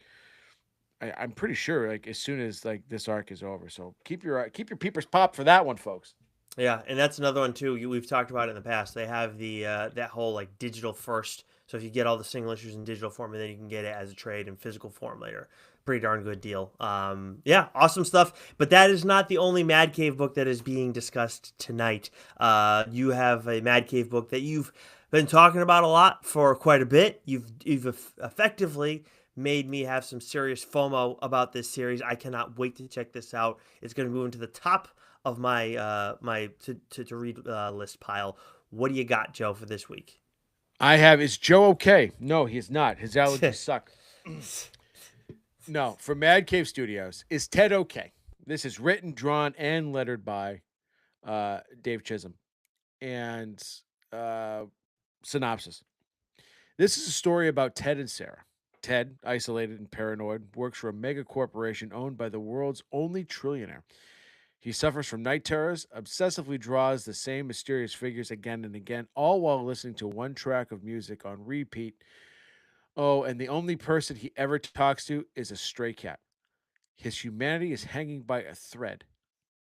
I'm pretty sure, like, as soon as, like, this arc is over. So keep your peepers popped for that one, folks. Yeah, and that's another one too. We've talked about it in the past. They have the that whole like digital first. So if you get all the single issues in digital form, and then you can get it as a trade in physical form later. Pretty darn good deal. Yeah, awesome stuff. But that is not the only Mad Cave book that is being discussed tonight. You have a Mad Cave book that you've been talking about a lot for quite a bit. You've effectively made me have some serious FOMO about this series. I cannot wait to check this out. It's going to move into the top of my my to read list pile. What do you got, Joe, for this week? Is Joe okay? No, he is not. His allergies suck. No, for Mad Cave Studios, is Ted okay? This is written, drawn, and lettered by Dave Chisholm. And uh, synopsis: this is a story about Ted and Sarah. Ted, isolated and paranoid, works for a mega corporation owned by the world's only trillionaire. He suffers from night terrors, obsessively draws the same mysterious figures again and again, all while listening to one track of music on repeat. Oh, and the only person he ever talks to is a stray cat. His humanity is hanging by a thread.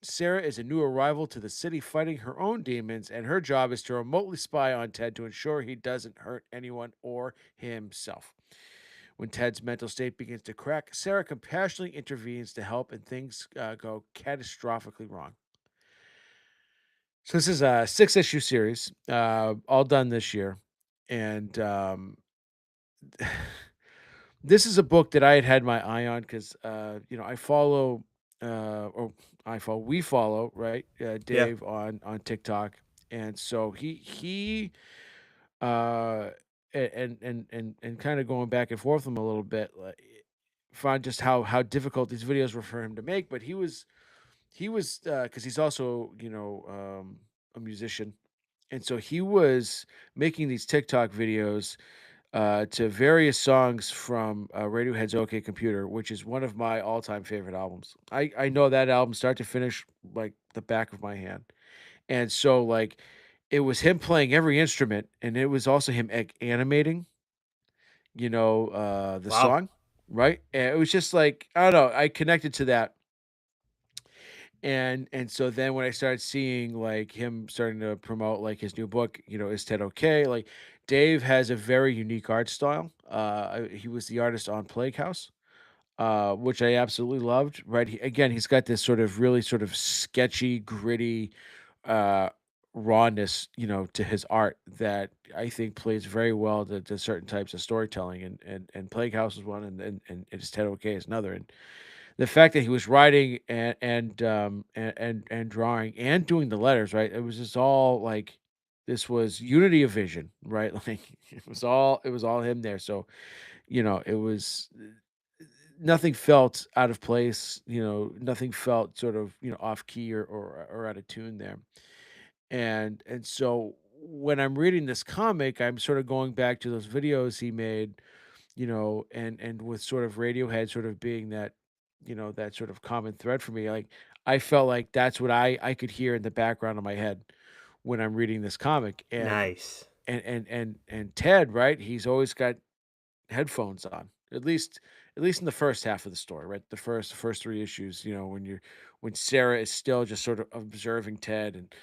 Sarah is a new arrival to the city fighting her own demons, and her job is to remotely spy on Ted to ensure he doesn't hurt anyone or himself. When Ted's mental state begins to crack, Sarah compassionately intervenes to help, and things go catastrophically wrong. So this is a 6 issue series, all done this year, and this is a book that I had my eye on because I follow, or I follow. We follow, right? Yeah. Dave on TikTok, and so he uh and kind of going back and forth with him a little bit, like, found just how difficult these videos were for him to make. But he was because he's also a musician, and so he was making these TikTok videos to various songs from Radiohead's OK Computer, which is one of my all-time favorite albums. I know that album start to finish like the back of my hand. And so like it was him playing every instrument, and it was also him animating, the Wow. song, right? And it was just like, I don't know, I connected to that. And so then when I started seeing like him starting to promote like his new book, Is Ted Okay? Like Dave has a very unique art style. He was the artist on Plague House, which I absolutely loved. Right, again, he's got this sort of really sort of sketchy, gritty uh, rawness, to his art that I think plays very well to certain types of storytelling. And Plague House is one, and Is Ted Okay is another. And the fact that he was writing and drawing and doing the letters, right? It was just all like this was unity of vision, right? Like it was all him there. So it was nothing felt out of place. Nothing felt sort of off key or out of tune there. And so when I'm reading this comic, I'm sort of going back to those videos he made, and with sort of Radiohead sort of being that sort of common thread for me. Like I felt like that's what I could hear in the background of my head when I'm reading this comic. And Nice. and Ted, right? He's always got headphones on. At least in the first half of the story, right? The first three issues, when Sarah is still just sort of observing Ted, and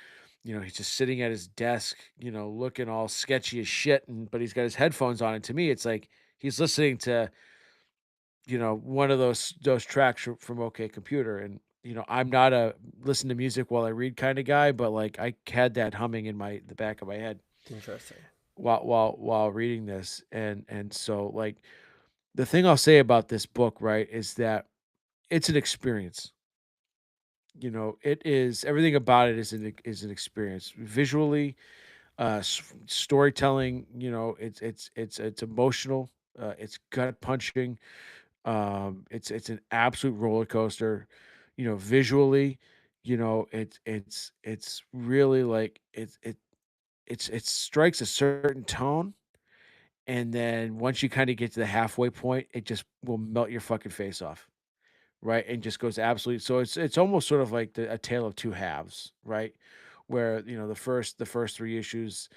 he's just sitting at his desk, looking all sketchy as shit, but he's got his headphones on. And to me, it's like he's listening to, one of those tracks from OK Computer. And I'm not a listen to music while I read kind of guy, but like I had that humming in the back of my head Interesting. while reading this. And so like the thing I'll say about this book, right, is that it's an experience. It is everything about it is an experience visually, storytelling. It's emotional. It's gut punching. It's an absolute roller coaster. Visually, it's really like it strikes a certain tone, and then once you kind of get to the halfway point, it just will melt your fucking face off, right? And just goes absolutely. So it's almost sort of like a tale of two halves, right? Where the first three issues,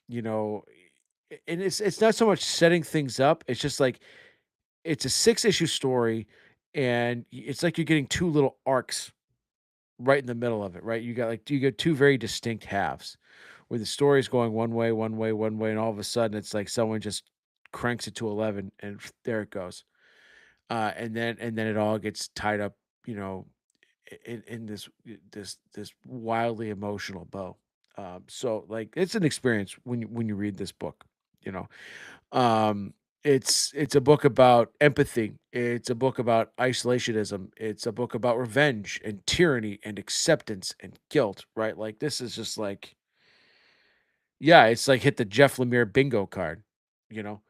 you know, and it's not so much setting things up. It's just like it's a 6-issue story, and it's like you're getting two little arcs right in the middle of it, right? You get two very distinct halves where the story is going one way, one way, one way, and all of a sudden it's like someone just cranks it to 11, and there it goes. And then it all gets tied up, you know, in this wildly emotional bow. So like it's an experience when you read this book, you know. Um, it's a book about empathy. It's a book about isolationism. It's a book about revenge and tyranny and acceptance and guilt, right? Like this is just like, yeah, it's like hit the Jeff Lemire bingo card, you know.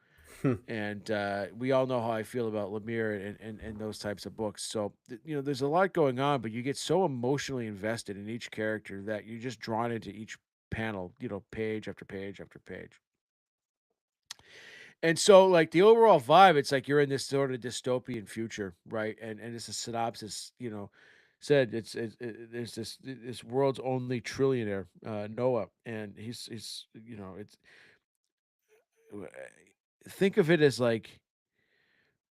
And we all know how I feel about Lemire and those types of books. So there's a lot going on, but you get so emotionally invested in each character that you're just drawn into each panel, page after page after page. And so, like the overall vibe, it's like you're in this sort of dystopian future, right? And it's a synopsis, said there's this world's only trillionaire, Noah, and he's it's think of it as like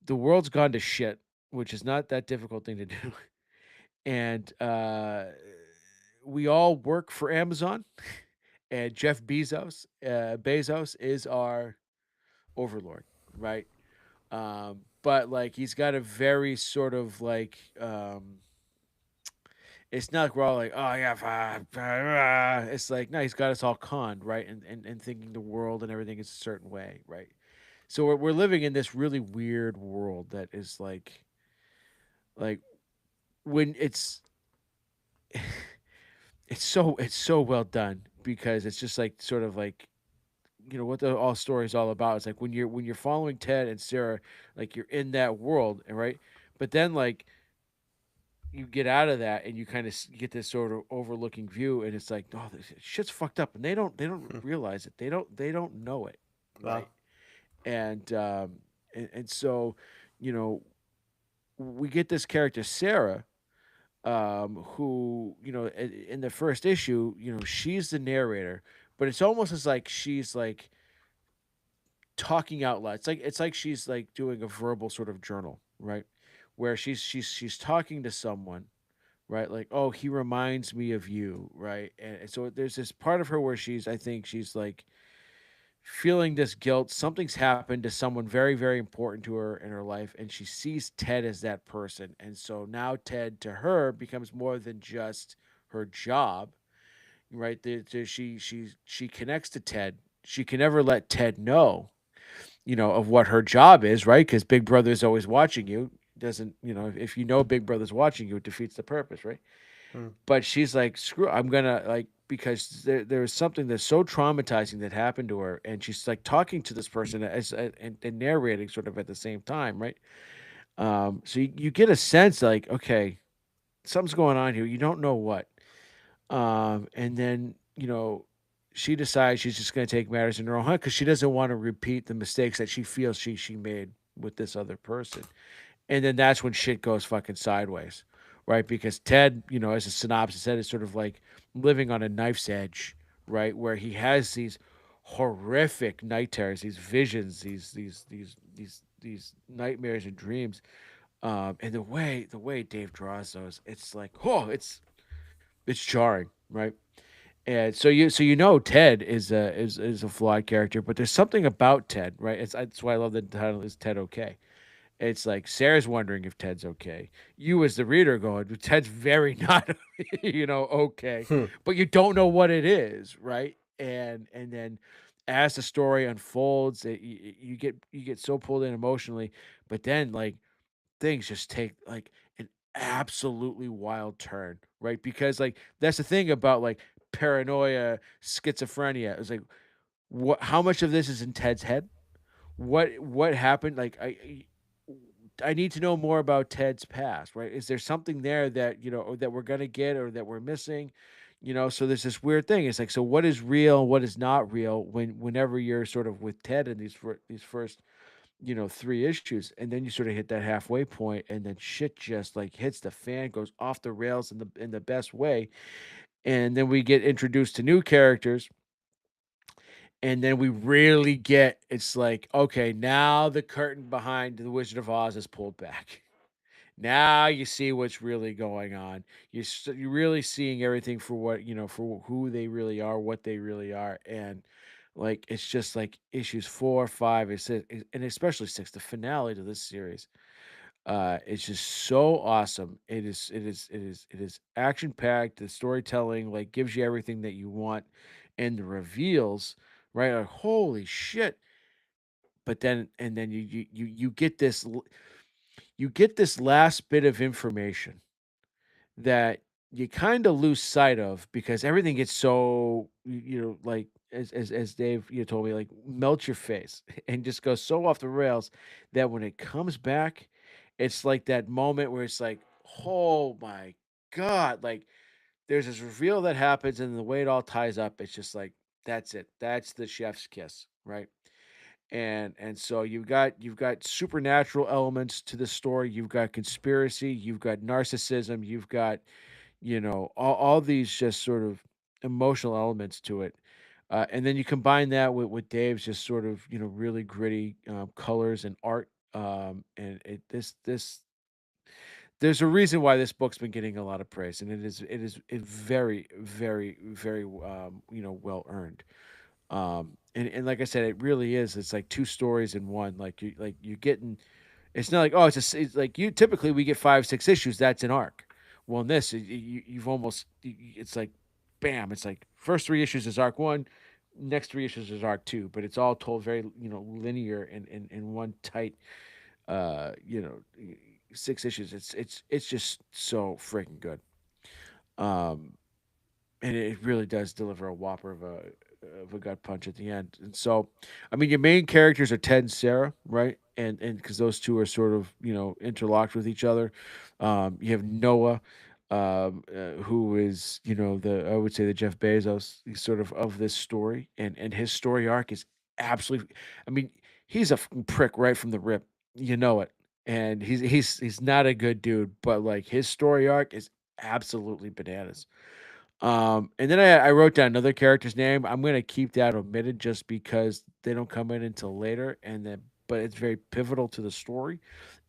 the world's gone to shit, which is not that difficult thing to do. And we all work for Amazon, and Jeff Bezos is our overlord, right? But like he's got a very sort of like it's not like we're all like, oh yeah, it's like no, he's got us all conned, right? And thinking the world and everything is a certain way, right? So we're living in this really weird world that is like when it's so well done because it's just like sort of like what the all story is all about. It's like when you're following Ted and Sarah, like you're in that world, and right, but then like you get out of that and you kind of get this sort of overlooking view, and it's like, oh, this shit's fucked up, and they don't Hmm. realize it. They don't know it, Wow. right? And so, you know, we get this character Sarah, who in the first issue, she's the narrator, but it's almost as like she's like talking out loud. It's like she's like doing a verbal sort of journal, right? Where she's talking to someone, right? Like, oh, he reminds me of you, right? And so there's this part of her where I think she's like feeling this guilt. Something's happened to someone very, very important to her in her life, and she sees Ted as that person. And so now Ted to her becomes more than just her job, right? She connects to Ted. She can never let Ted know, of what her job is, right? Because Big Brother is always watching you. Doesn't if you know Big Brother's watching you, it defeats the purpose, right? Hmm. But she's like, screw, I'm gonna like because there's something that's so traumatizing that happened to her, and she's like talking to this person and narrating sort of at the same time, right? So you get a sense like, okay, something's going on here. You don't know what, and then she decides she's just going to take matters in her own hand because she doesn't want to repeat the mistakes that she feels she made with this other person. And then that's when shit goes fucking sideways, right? Because Ted, as a synopsis said, is sort of like living on a knife's edge, right? Where he has these horrific night terrors, these visions, these nightmares and dreams. And the way Dave draws those, it's like, oh, it's jarring, right? And so Ted is a flawed character, but there's something about Ted, right? That's why I love the title is Ted Okay. It's like Sarah's wondering if Ted's okay. You as the reader going, Ted's very not, okay, Hmm. but you don't know what it is, right? And then as the story unfolds, you get so pulled in emotionally, but then like things just take like an absolutely wild turn, right? Because like that's the thing about like paranoia, schizophrenia. It's like how much of this is in Ted's head? What happened? Like I need to know more about Ted's past, right? Is there something there that that we're gonna get or that we're missing? So there's this weird thing. It's like, so what is real, what is not real whenever you're sort of with Ted in these first three issues, and then you sort of hit that halfway point, and then shit just like hits the fan, goes off the rails in the best way, and then we get introduced to new characters, and then we really get it's like, okay, now the curtain behind the Wizard of Oz is pulled back. Now you see what's really going on. You're really seeing everything for what for who they really are, what they really are, and like it's just like issues 4, 5, and especially 6, the finale to this series. It's just so awesome. It is action packed. The storytelling like gives you everything that you want, and the reveals, right? Like holy shit! But then and then you get you get this last bit of information that you kind of lose sight of because everything gets so like as Dave told me, like melt your face and just goes so off the rails that when it comes back, it's like that moment where it's like, oh my god, like there's this reveal that happens and the way it all ties up, it's just like that's it, that's the chef's kiss, right? And so you've got supernatural elements to the story, you've got conspiracy, you've got narcissism, you've got all these just sort of emotional elements to it, and then you combine that with Dave's just sort of really gritty colors and art, and this there's a reason why this book's been getting a lot of praise, and it very very very well earned. And like I said, it really is. It's like two stories in one. Like you're getting. It's not like, oh, it's like you typically we get 5, 6 issues. That's an arc. Well, in this, you've almost. It's like, bam! It's like first 3 issues is arc one, next 3 issues is arc two, but it's all told very linear in one tight uh you know 6 issues. It's just so freaking good. Um, and it really does deliver a whopper of a gut punch at the end. And so, I mean, your main characters are Ted and Sarah, right? And because those two are sort of interlocked with each other. You have Noah, who is the I would say the Jeff Bezos sort of this story, and his story arc is absolutely. I mean, he's a fucking prick right from the rip. You know it. And he's not a good dude, but like his story arc is absolutely bananas. And then I wrote down another character's name. I'm gonna keep that omitted just because they don't come in until later, and then but it's very pivotal to the story.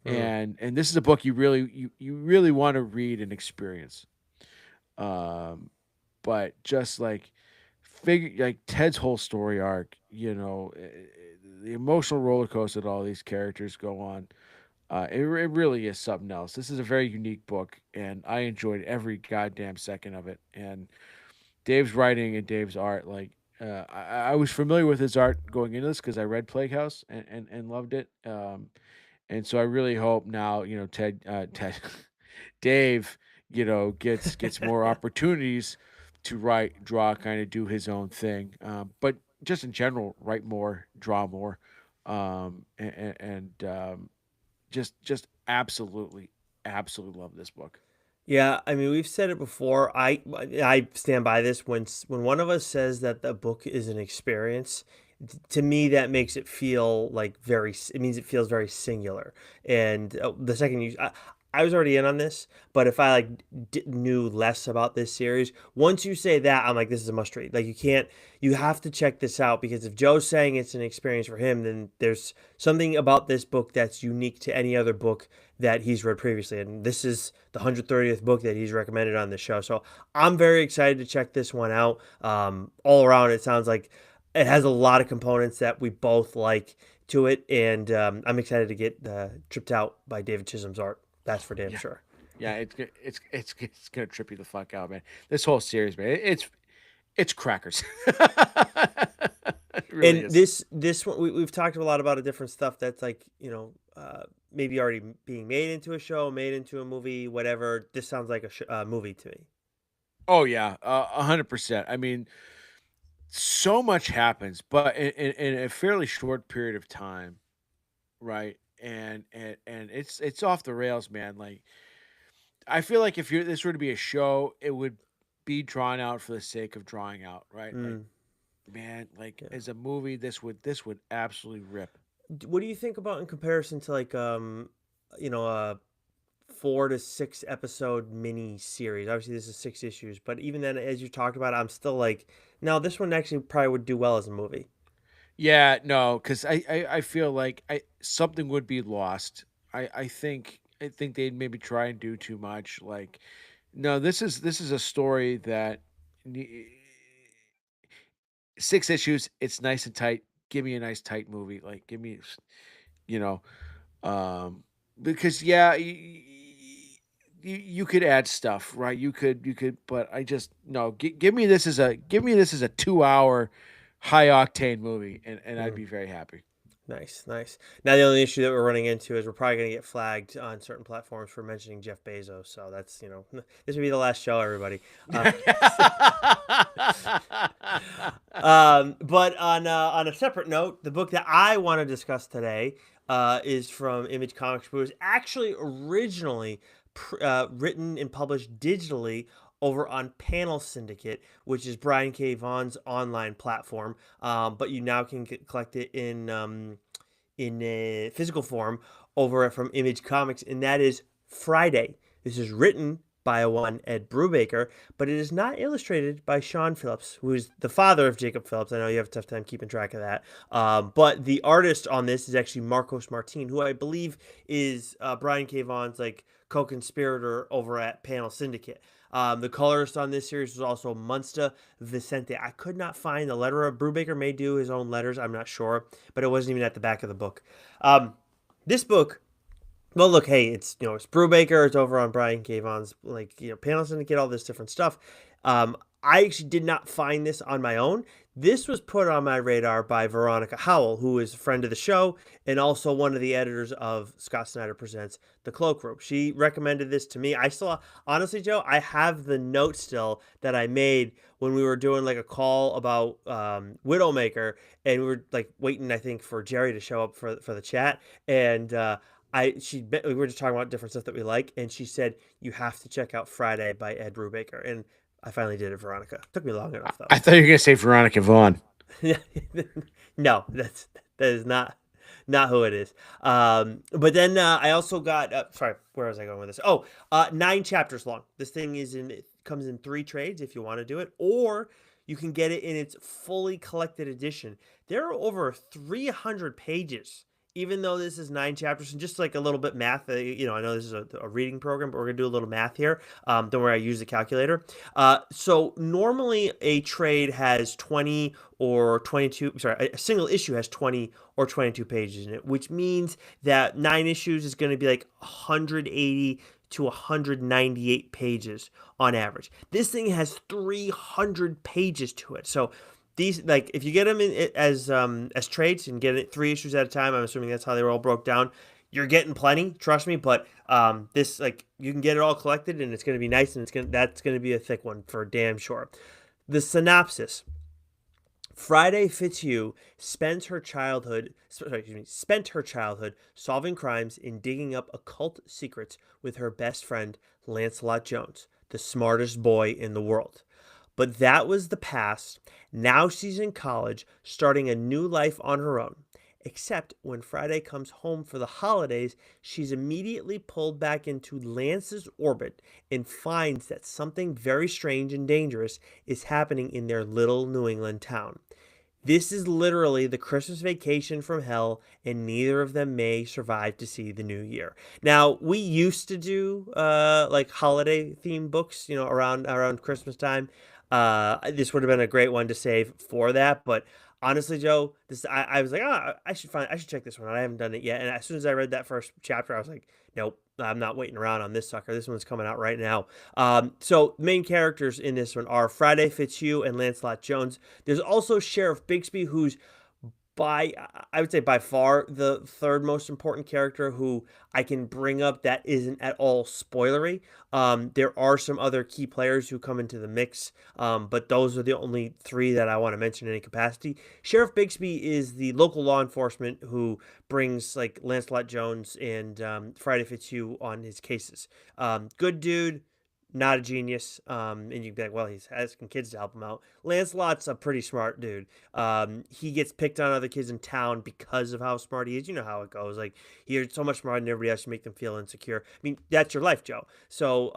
Hmm. And this is a book you really want to read and experience. Um, but just like figure like Ted's whole story arc, the emotional roller coaster that all these characters go on. It really is something else. This is a very unique book, and I enjoyed every goddamn second of it. And Dave's writing and Dave's art, like I was familiar with his art going into this because I read Plague House and loved it. And so I really hope now, Ted, Dave, gets more opportunities to write, draw, kind of do his own thing. But just in general, write more, draw more, and just absolutely, absolutely love this book. Yeah, I mean, we've said it before. I stand by this. When one of us says that the book is an experience, to me that makes it feel like it means it feels very singular. And the second I was already in on this, but if I like knew less about this series, once you say that, I'm like, this is a must read. Like you have to check this out because if Joe's saying it's an experience for him, then there's something about this book that's unique to any other book that he's read previously. And this is the 130th book that he's recommended on the show. So I'm very excited to check this one out. All around, it sounds like it has a lot of components that we both like to it. And I'm excited to get tripped out by David Chisholm's art. That's for damn Yeah. sure. Yeah, it's gonna trip you the fuck out, man. This whole series, man, it's crackers. It really And is. this one we've talked a lot about a different stuff that's like maybe already being made into a show, made into a movie, whatever. This sounds like a movie to me. Oh yeah, 100%. I mean, so much happens, but in a fairly short period of time, right? And it's off the rails, man. Like I feel like if this were to be a show, it would be drawn out for the sake of drawing out, right? Like Mm, man, like yeah. as a movie, this would absolutely rip. What do you think about in comparison to like a 4 to 6 episode mini series? Obviously, this is 6 issues, but even then, as you talked about, I'm still like, no, this one actually probably would do well as a movie. Yeah, no, because I feel like something would be lost. I think they'd maybe try and do too much. Like, no, this is a story that ne- 6 issues. It's nice and tight. Give me a nice tight movie. Like, give me, you know, um, because yeah, you could add stuff, right? You could, but I just no. Give me this as a 2 hour high octane movie, and I'd Mm, be very happy. nice, nice. Now the only issue that we're running into is we're probably going to get flagged on certain platforms for mentioning Jeff Bezos. So that's this would be the last show, everybody. Uh, but on a separate note, the book that I want to discuss today is from Image Comics, but it was actually originally written and published digitally over on Panel Syndicate, which is Brian K. Vaughan's online platform. But you now can collect it in a physical form over from Image Comics, and that is Friday. This is written by a one Ed Brubaker, but it is not illustrated by Sean Phillips, who is the father of Jacob Phillips. I know you have a tough time keeping track of that. But the artist on this is actually Marcos Martin, who I believe is Brian K. Vaughan's like co-conspirator over at Panel Syndicate. The colorist on this series was also Munsta Vicente. I could not find the letterer. Brubaker may do his own letters. I'm not sure, but it wasn't even at the back of the book. This book, well, look, hey, it's Brubaker. It's over on Brian K. Vaughan's Panel Syndicate, all this different stuff. I actually did not find this on my own. This was put on my radar by Veronica Howell, who is a friend of the show and also one of the editors of Scott Snyder Presents The Cloakroom. She recommended this to me. I still, honestly, Joe, I have the note still that I made when we were doing like a call about Widowmaker, and we were like waiting, I think, for Jerry to show up for the chat, and we were just talking about different stuff that we like, and she said you have to check out Friday by Ed Brubaker, and I finally did it, Veronica. Took me long enough though. I thought you were gonna say Veronica Vaughn. No, that is not who it is. But then I also got sorry, where was I going with this? Oh, 9 chapters long. This thing it comes in 3 trades if you want to do it, or you can get it in its fully collected edition. There are over 300 pages. Even though this is 9 chapters, and just like a little bit math, I know this is a reading program, but we're gonna do a little math here. Don't worry, I use the calculator. So normally a trade has 20 or 22, sorry, a single issue has 20 or 22 pages in it, which means that 9 issues is going to be like 180 to 198 pages on average. This thing has 300 pages to it. So these, like, if you get them as trades and get it 3 issues at a time, I'm assuming that's how they were all broke down. You're getting plenty, trust me. But this, like, you can get it all collected, and it's going to be nice, and that's going to be a thick one for damn sure. The synopsis: Friday Fitzhugh spent her childhood solving crimes and digging up occult secrets with her best friend Lancelot Jones, the smartest boy in the world. But that was the past. Now she's in college, starting a new life on her own. Except when Friday comes home for the holidays, she's immediately pulled back into Lance's orbit and finds that something very strange and dangerous is happening in their little New England town. This is literally the Christmas vacation from hell, and neither of them may survive to see the new year. Now, we used to do like holiday themed books, around Christmas time. This would have been a great one to save for that, but honestly, Joe, I was like, I should check this one out. I haven't done it yet, and as soon as I read that first chapter, I was like, nope, I'm not waiting around on this sucker. This one's coming out right now. So main characters in this one are Friday Fitzhugh and Lancelot Jones. There's also Sheriff Bigsby, who's I would say by far the third most important character who I can bring up that isn't at all spoilery. There are some other key players who come into the mix, but those are the only three that I want to mention in any capacity. Sheriff Bigsby is the local law enforcement who brings like Lancelot Jones and Friday Fitzhugh on his cases. Good dude, not a genius. And you can be like, well, he's asking kids to help him out. Lancelot's a pretty smart dude. He gets picked on other kids in town because of how smart he is. You know how it goes. Like, he's so much smarter than everybody else to make them feel insecure. I mean, that's your life, Joe. So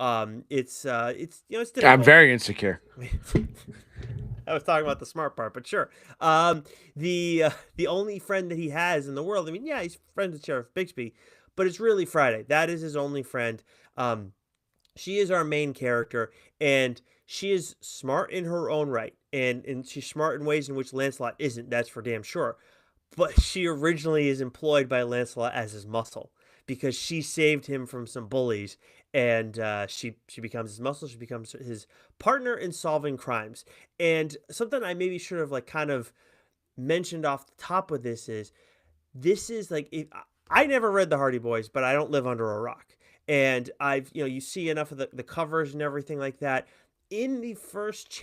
it's I'm difficult. very insecure. I was talking about the smart part, but sure. The only friend that he has in the world. I mean, yeah, he's friends with Sheriff Bixby, but it's really Friday. That is his only friend. She is our main character, and she is smart in her own right, and she's smart in ways in which Lancelot isn't. That's for damn sure. But she originally is employed by Lancelot as his muscle because she saved him from some bullies, and she becomes his muscle. She becomes his partner in solving crimes. And something I maybe should have like kind of mentioned off the top of this is like I never read the Hardy Boys, but I don't live under a rock. And you see enough of the covers and everything like that. In the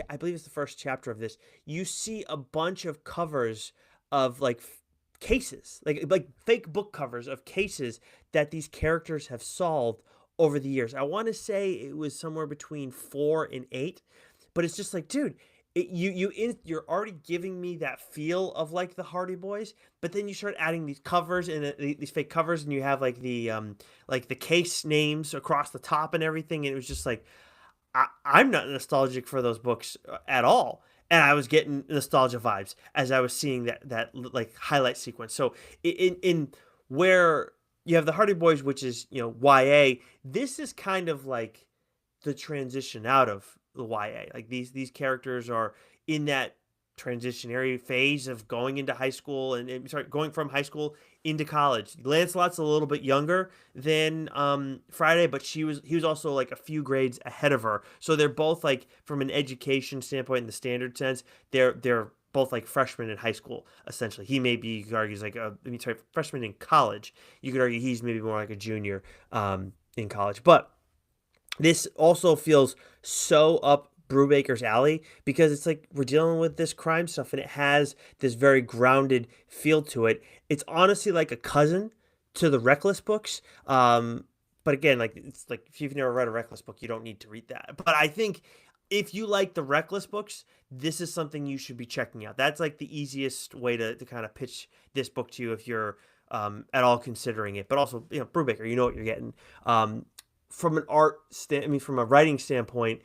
I believe it's the first chapter of this, you see a bunch of covers of like cases, like fake book covers of cases that these characters have solved over the years. I want to say it was somewhere between 4 and 8, but it's just like, dude, you're already giving me that feel of like the Hardy Boys, but then you start adding these covers and these fake covers, and you have like the case names across the top and everything, and it was just like I'm not nostalgic for those books at all, and I was getting nostalgia vibes as I was seeing that like highlight sequence. So in where you have the Hardy Boys, which is YA, this is kind of like the transition out of the YA. Like these characters are in that transitionary phase of going into high school and sorry, going from high school into college. Lancelot's a little bit younger than Friday, but he was also like a few grades ahead of her. So they're both like from an education standpoint in the standard sense, they're both like freshmen in high school. Essentially, he may be, you could argue, he's like freshman in college. You could argue he's maybe more like a junior in college. But this also feels so up Brubaker's alley because it's like we're dealing with this crime stuff and it has this very grounded feel to it. It's honestly like a cousin to the Reckless books. But again, like it's like if you've never read a Reckless book, you don't need to read that. But I think if you like the Reckless books, this is something you should be checking out. That's like the easiest way to kind of pitch this book to you if you're at all considering it. But also, Brubaker, you know what you're getting. From an from a writing standpoint,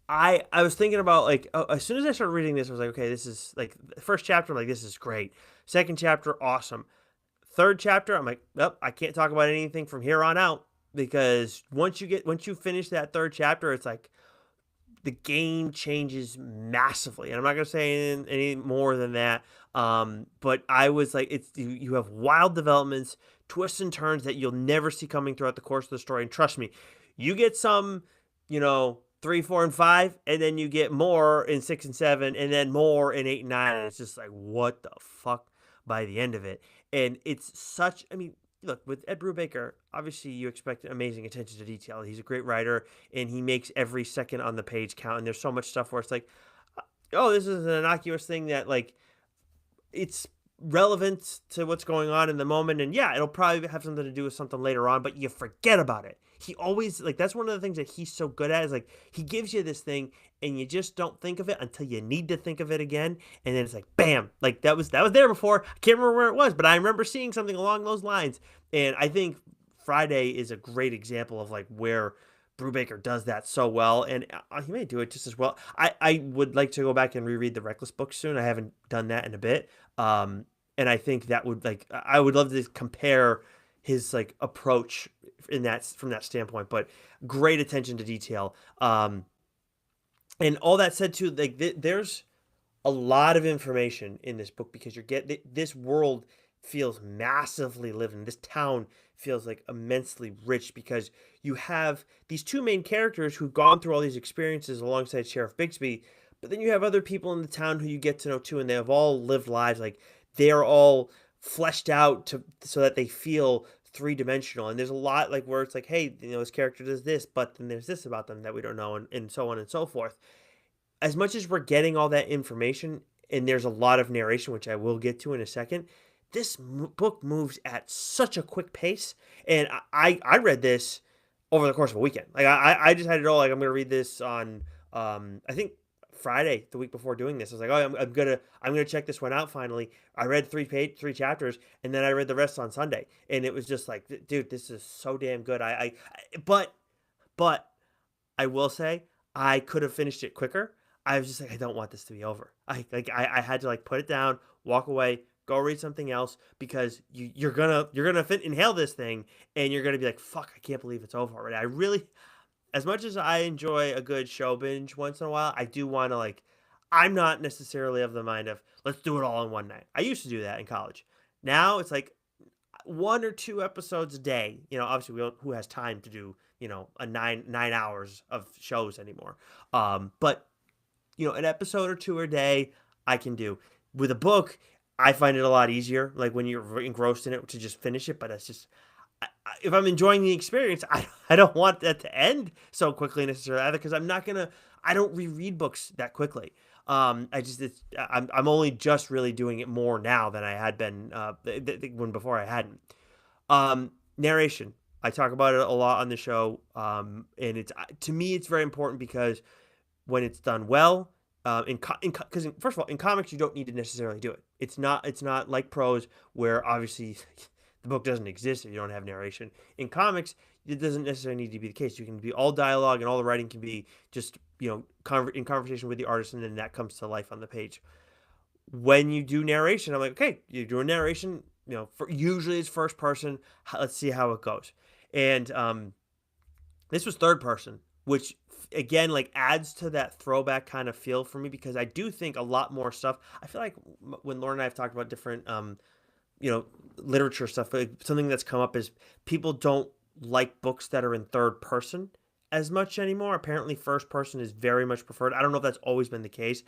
I was thinking about like as soon as I started reading this, I was like, okay, this is like the first chapter, I'm like this is great. Second chapter, awesome. Third chapter, I'm like, nope, I can't talk about anything from here on out because once you finish that third chapter, it's like the game changes massively, and I'm not gonna say any more than that. But I was like, you have wild developments, twists and turns that you'll never see coming throughout the course of the story. And trust me, you get some, 3, 4, and 5, and then you get more in 6 and 7, and then more in 8 and 9. And it's just like, what the fuck by the end of it. And it's such, I mean, look, with Ed Brubaker, obviously you expect amazing attention to detail. He's a great writer, and he makes every second on the page count. And there's so much stuff where it's like, oh, this is an innocuous thing that like it's relevant to what's going on in the moment, and yeah, it'll probably have something to do with something later on, but you forget about it. He always like that's one of the things that he's so good at is like he gives you this thing and you just don't think of it until you need to think of it again, and then it's like bam, like that was there before. I can't remember where it was, but I remember seeing something along those lines. And I think Friday is a great example of like where Brubaker does that so well, and he may do it just as well. I would like to go back and reread the Reckless book soon. I haven't done that in a bit, and I think that would like I would love to compare his like approach in that from that standpoint. But great attention to detail, and all that said too, like there's a lot of information in this book because you're getting this world feels massively living. This town feels like immensely rich because you have these two main characters who've gone through all these experiences alongside Sheriff Bixby, but then you have other people in the town who you get to know too, and they have all lived lives. Like they're all fleshed out to so that they feel three-dimensional. And there's a lot like where it's like, hey, this character does this, but then there's this about them that we don't know, and so on and so forth. As much as we're getting all that information, and there's a lot of narration, which I will get to in a second, this book moves at such a quick pace. And I read this over the course of a weekend. Like I decided, oh, like I'm gonna read this on I think Friday, the week before doing this. I was like, oh, I'm gonna check this one out finally. I read three chapters, and then I read the rest on Sunday, and it was just like, dude, this is so damn good. But I will say I could have finished it quicker. I was just like, I don't want this to be over. I had to like put it down, walk away, go read something else because you're gonna inhale this thing and you're gonna be like, fuck, I can't believe it's over already. I really, as much as I enjoy a good show binge once in a while, I do want to like, I'm not necessarily of the mind of let's do it all in one night. I used to do that in college. Now it's like 1 or 2 episodes a day. Obviously who has time to do a 9 hours of shows anymore. But an episode or two a day I can do. With a book, I find it a lot easier, like when you're engrossed in it, to just finish it. But it's just, if I'm enjoying the experience, I don't want that to end so quickly necessarily either, because I don't reread books that quickly. I'm only just really doing it more now than I had been when before I hadn't. Narration, I talk about it a lot on the show, and it's to me it's very important because when it's done well, because first of all, in comics you don't need to necessarily do it. It's not like prose where obviously the book doesn't exist if you don't have narration. In comics, it doesn't necessarily need to be the case. You can be all dialogue and all the writing can be just in conversation with the artist, and then that comes to life on the page. When you do narration, I'm like, okay, you're doing narration. Usually it's first person. Let's see how it goes. And this was third person, which again like adds to that throwback kind of feel for me, because I do think a lot more stuff. I feel like when Lauren and I have talked about different literature stuff, like something that's come up is people don't like books that are in third person as much anymore. Apparently first person is very much preferred. I don't know if that's always been the case,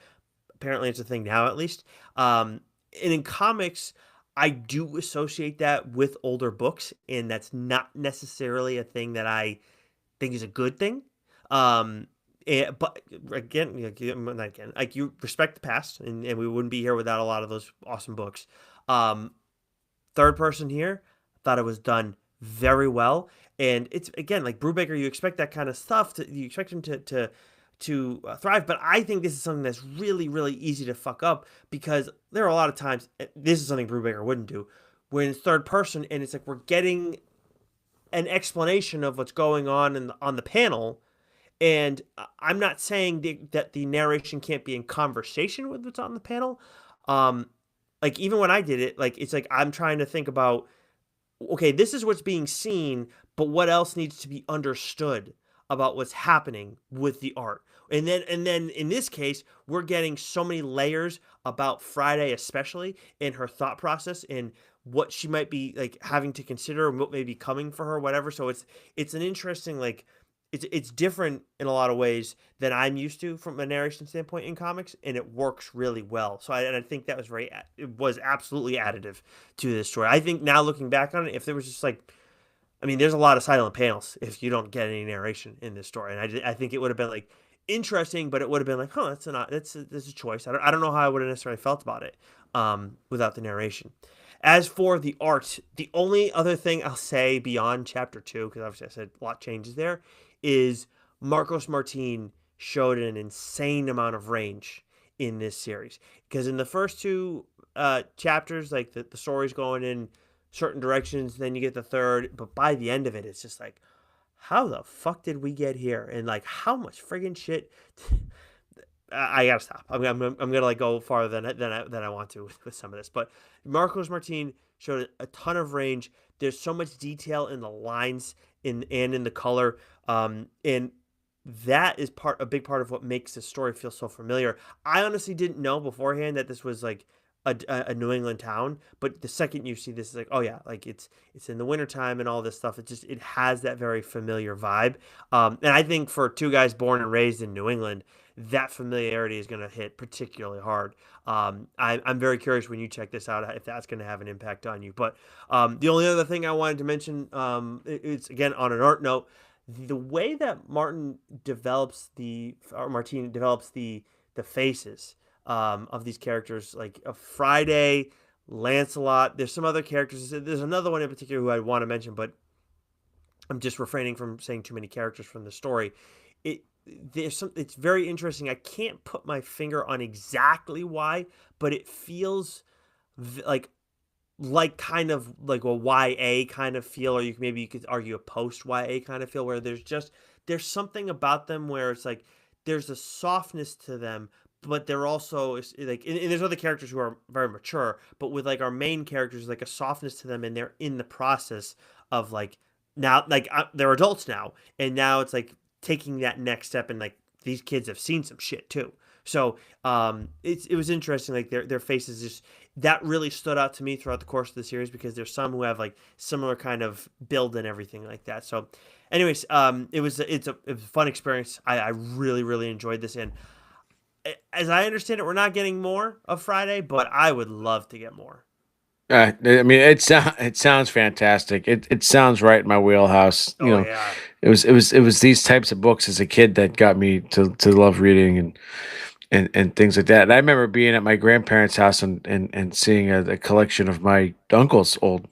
apparently it's a thing now, at least. And in comics, I do associate that with older books, and that's not necessarily a thing that I think is a good thing. Um, but again, not again, like you respect the past, and we wouldn't be here without a lot of those awesome books. Um, Third person here, thought it was done very well, and it's again like Brubaker. You expect that kind of stuff. You expect him to thrive, but I think this is something that's really easy to fuck up because there are a lot of times this is something Brubaker wouldn't do when it's third person and it's like we're getting an explanation of what's going on on the panel. And I'm not saying that the narration can't be in conversation with what's on the panel. Um, like even when I did it, like it's like I'm trying to think about, okay, this is what's being seen, but what else needs to be understood about what's happening with the art? And then in this case, we're getting so many layers about Friday, especially in her thought process and what she might be like having to consider and what may be coming for her, whatever. So it's an interesting like it's different in a lot of ways than I'm used to from a narration standpoint in comics, and it works really well. So I think that was it was absolutely additive to this story. I think now looking back on it, if there was just like, I mean, there's a lot of silent panels if you don't get any narration in this story, and I think it would have been like interesting, but it would have been like, huh, that's a choice. I don't know how I would have necessarily felt about it without the narration. As for the art, the only other thing I'll say beyond chapter 2, because obviously I said a lot changes there, is Marcos Martin showed an insane amount of range in this series. Because in the first two chapters, like the story's going in certain directions, then you get the third, but by the end of it, it's just like, how the fuck did we get here? And like, how much friggin' shit? I gotta stop. I'm gonna like go farther than I want to with some of this. But Marcos Martin showed a ton of range. There's so much detail in the lines and in the color, and that is a big part of what makes the story feel so familiar. I honestly didn't know beforehand that this was like a New England town, but the second you see this, it's like, oh yeah, like it's in the wintertime and all this stuff. It has that very familiar vibe. And I think for two guys born and raised in New England, that familiarity is going to hit particularly hard. I'm very curious when you check this out if that's going to have an impact on you. But the only other thing I wanted to mention, it's again on an art note, the way that Martin develops the faces of these characters, like a Friday, Lancelot. There's some other characters. There's another one in particular who I want to mention, but I'm just refraining from saying too many characters from the story. It it's very interesting. I can't put my finger on exactly why, but it feels like kind of like a YA kind of feel, or maybe you could argue a post YA kind of feel, where there's something about them where it's like there's a softness to them, but they're also like, and there's other characters who are very mature, but with like our main characters, like a softness to them, and they're in the process of like now, like they're adults now, and now it's like taking that next step, and like these kids have seen some shit too. So it was interesting, like their faces just that really stood out to me throughout the course of the series, because there's some who have like similar kind of build and everything like that. So, anyways, it's a fun experience. I really enjoyed this, and as I understand it, we're not getting more of Friday, but I would love to get more. I mean, it sounds fantastic. It sounds right in my wheelhouse. You Oh know, yeah. it was these types of books as a kid that got me to love reading and things like that. And I remember being at my grandparents' house and seeing a collection of my uncle's old,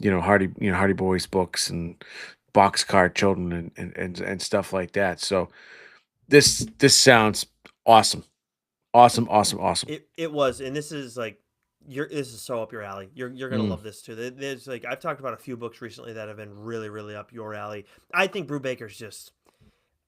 Hardy Boys books and Boxcar Children and stuff like that. So this sounds awesome, awesome, awesome, awesome. It was, and this is like this is so up your alley. You're gonna Mm. love this too. There's like I've talked about a few books recently that have been really up your alley. I think Brubaker's just.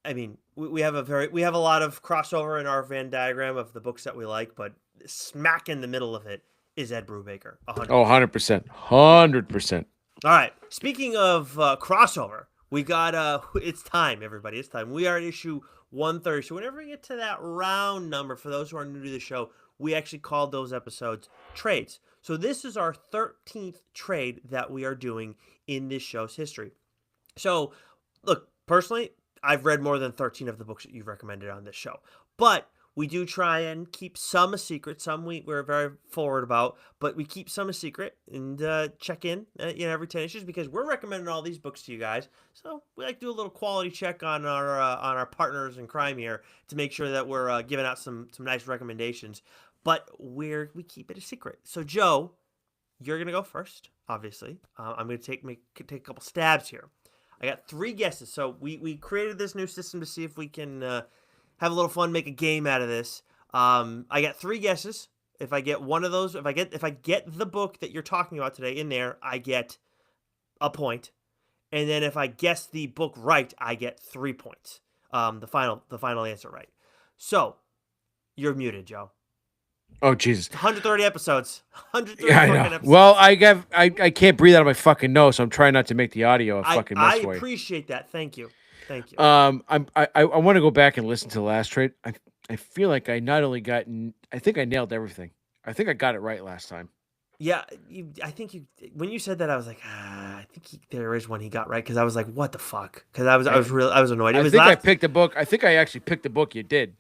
I mean, we have we have a lot of crossover in our Venn diagram of the books that we like, but smack in the middle of it is Ed Brubaker, Oh, 100%. 100%, 100%. All right. Speaking of crossover, we got it's time, everybody. It's time. We are at issue 130. So whenever we get to that round number, for those who are new to the show, we actually called those episodes trades. So this is our 13th trade that we are doing in this show's history. So, look, personally, I've read more than 13 of the books that you've recommended on this show. But We do try and keep some a secret. Some we're very forward about, but we keep some a secret and check in, every 10 issues because we're recommending all these books to you guys. So we like to do a little quality check on our partners in crime here to make sure that we're giving out some nice recommendations. But we keep it a secret. So Joe, you're gonna go first. Obviously, I'm gonna take a couple stabs here. I got three guesses. So we created this new system to see if we can have a little fun, make a game out of this. I got three guesses. If I get one of those, if I get the book that you're talking about today in there, I get a point. And then if I guess the book right, I get 3 points. The final answer right. So you're muted, Joe. Oh Jesus. 130 episodes. 130 Yeah, I know. fucking Well, episodes. I can't breathe out of my fucking nose, so I'm trying not to make the audio a fucking I mess for you. appreciate that. Thank you. Thank you. I want to go back and listen to the last trade. I feel like I not only I think I nailed everything. I think I got it right last time. Yeah, I think when you said that, I was like, I think there is one he got right because I was like, what the fuck? Because I was annoyed. It I was think I last. picked a book. I think I actually picked the book you did.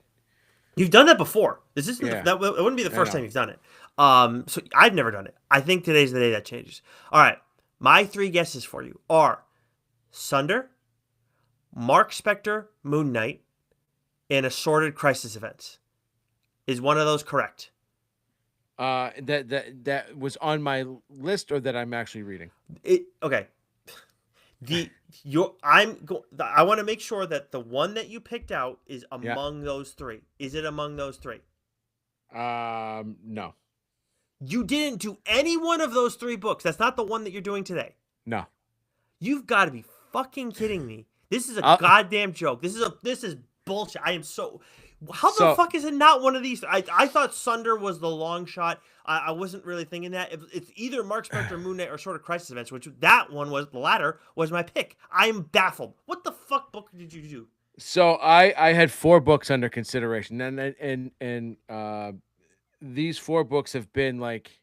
You've done that before. This isn't Yeah, that it wouldn't be the I first know. time you've done it. So I've never done it. I think today's the day that changes. All right, my three guesses for you are Sunder, Mark Spector, Moon Knight, and Assorted Crisis Events. Is one of those correct? That was on my list, or that I'm actually reading. Okay. The your I want to make sure that the one that you picked out is Yeah. among those three. Is it among those three? No, You didn't do any one of those three books. That's not the one that you're doing today. no. You've got to be fucking kidding me. This is a I'll, goddamn joke. This is bullshit. I am so. How the so fuck is it not one of these? I thought Sunder was the long shot. I wasn't really thinking that. It's either Mark Spector, Moon Knight, or Sort of Crisis Events, which that one was the latter was my pick. I'm baffled. What the fuck book did you do? so I had four books under consideration, and these four books have been like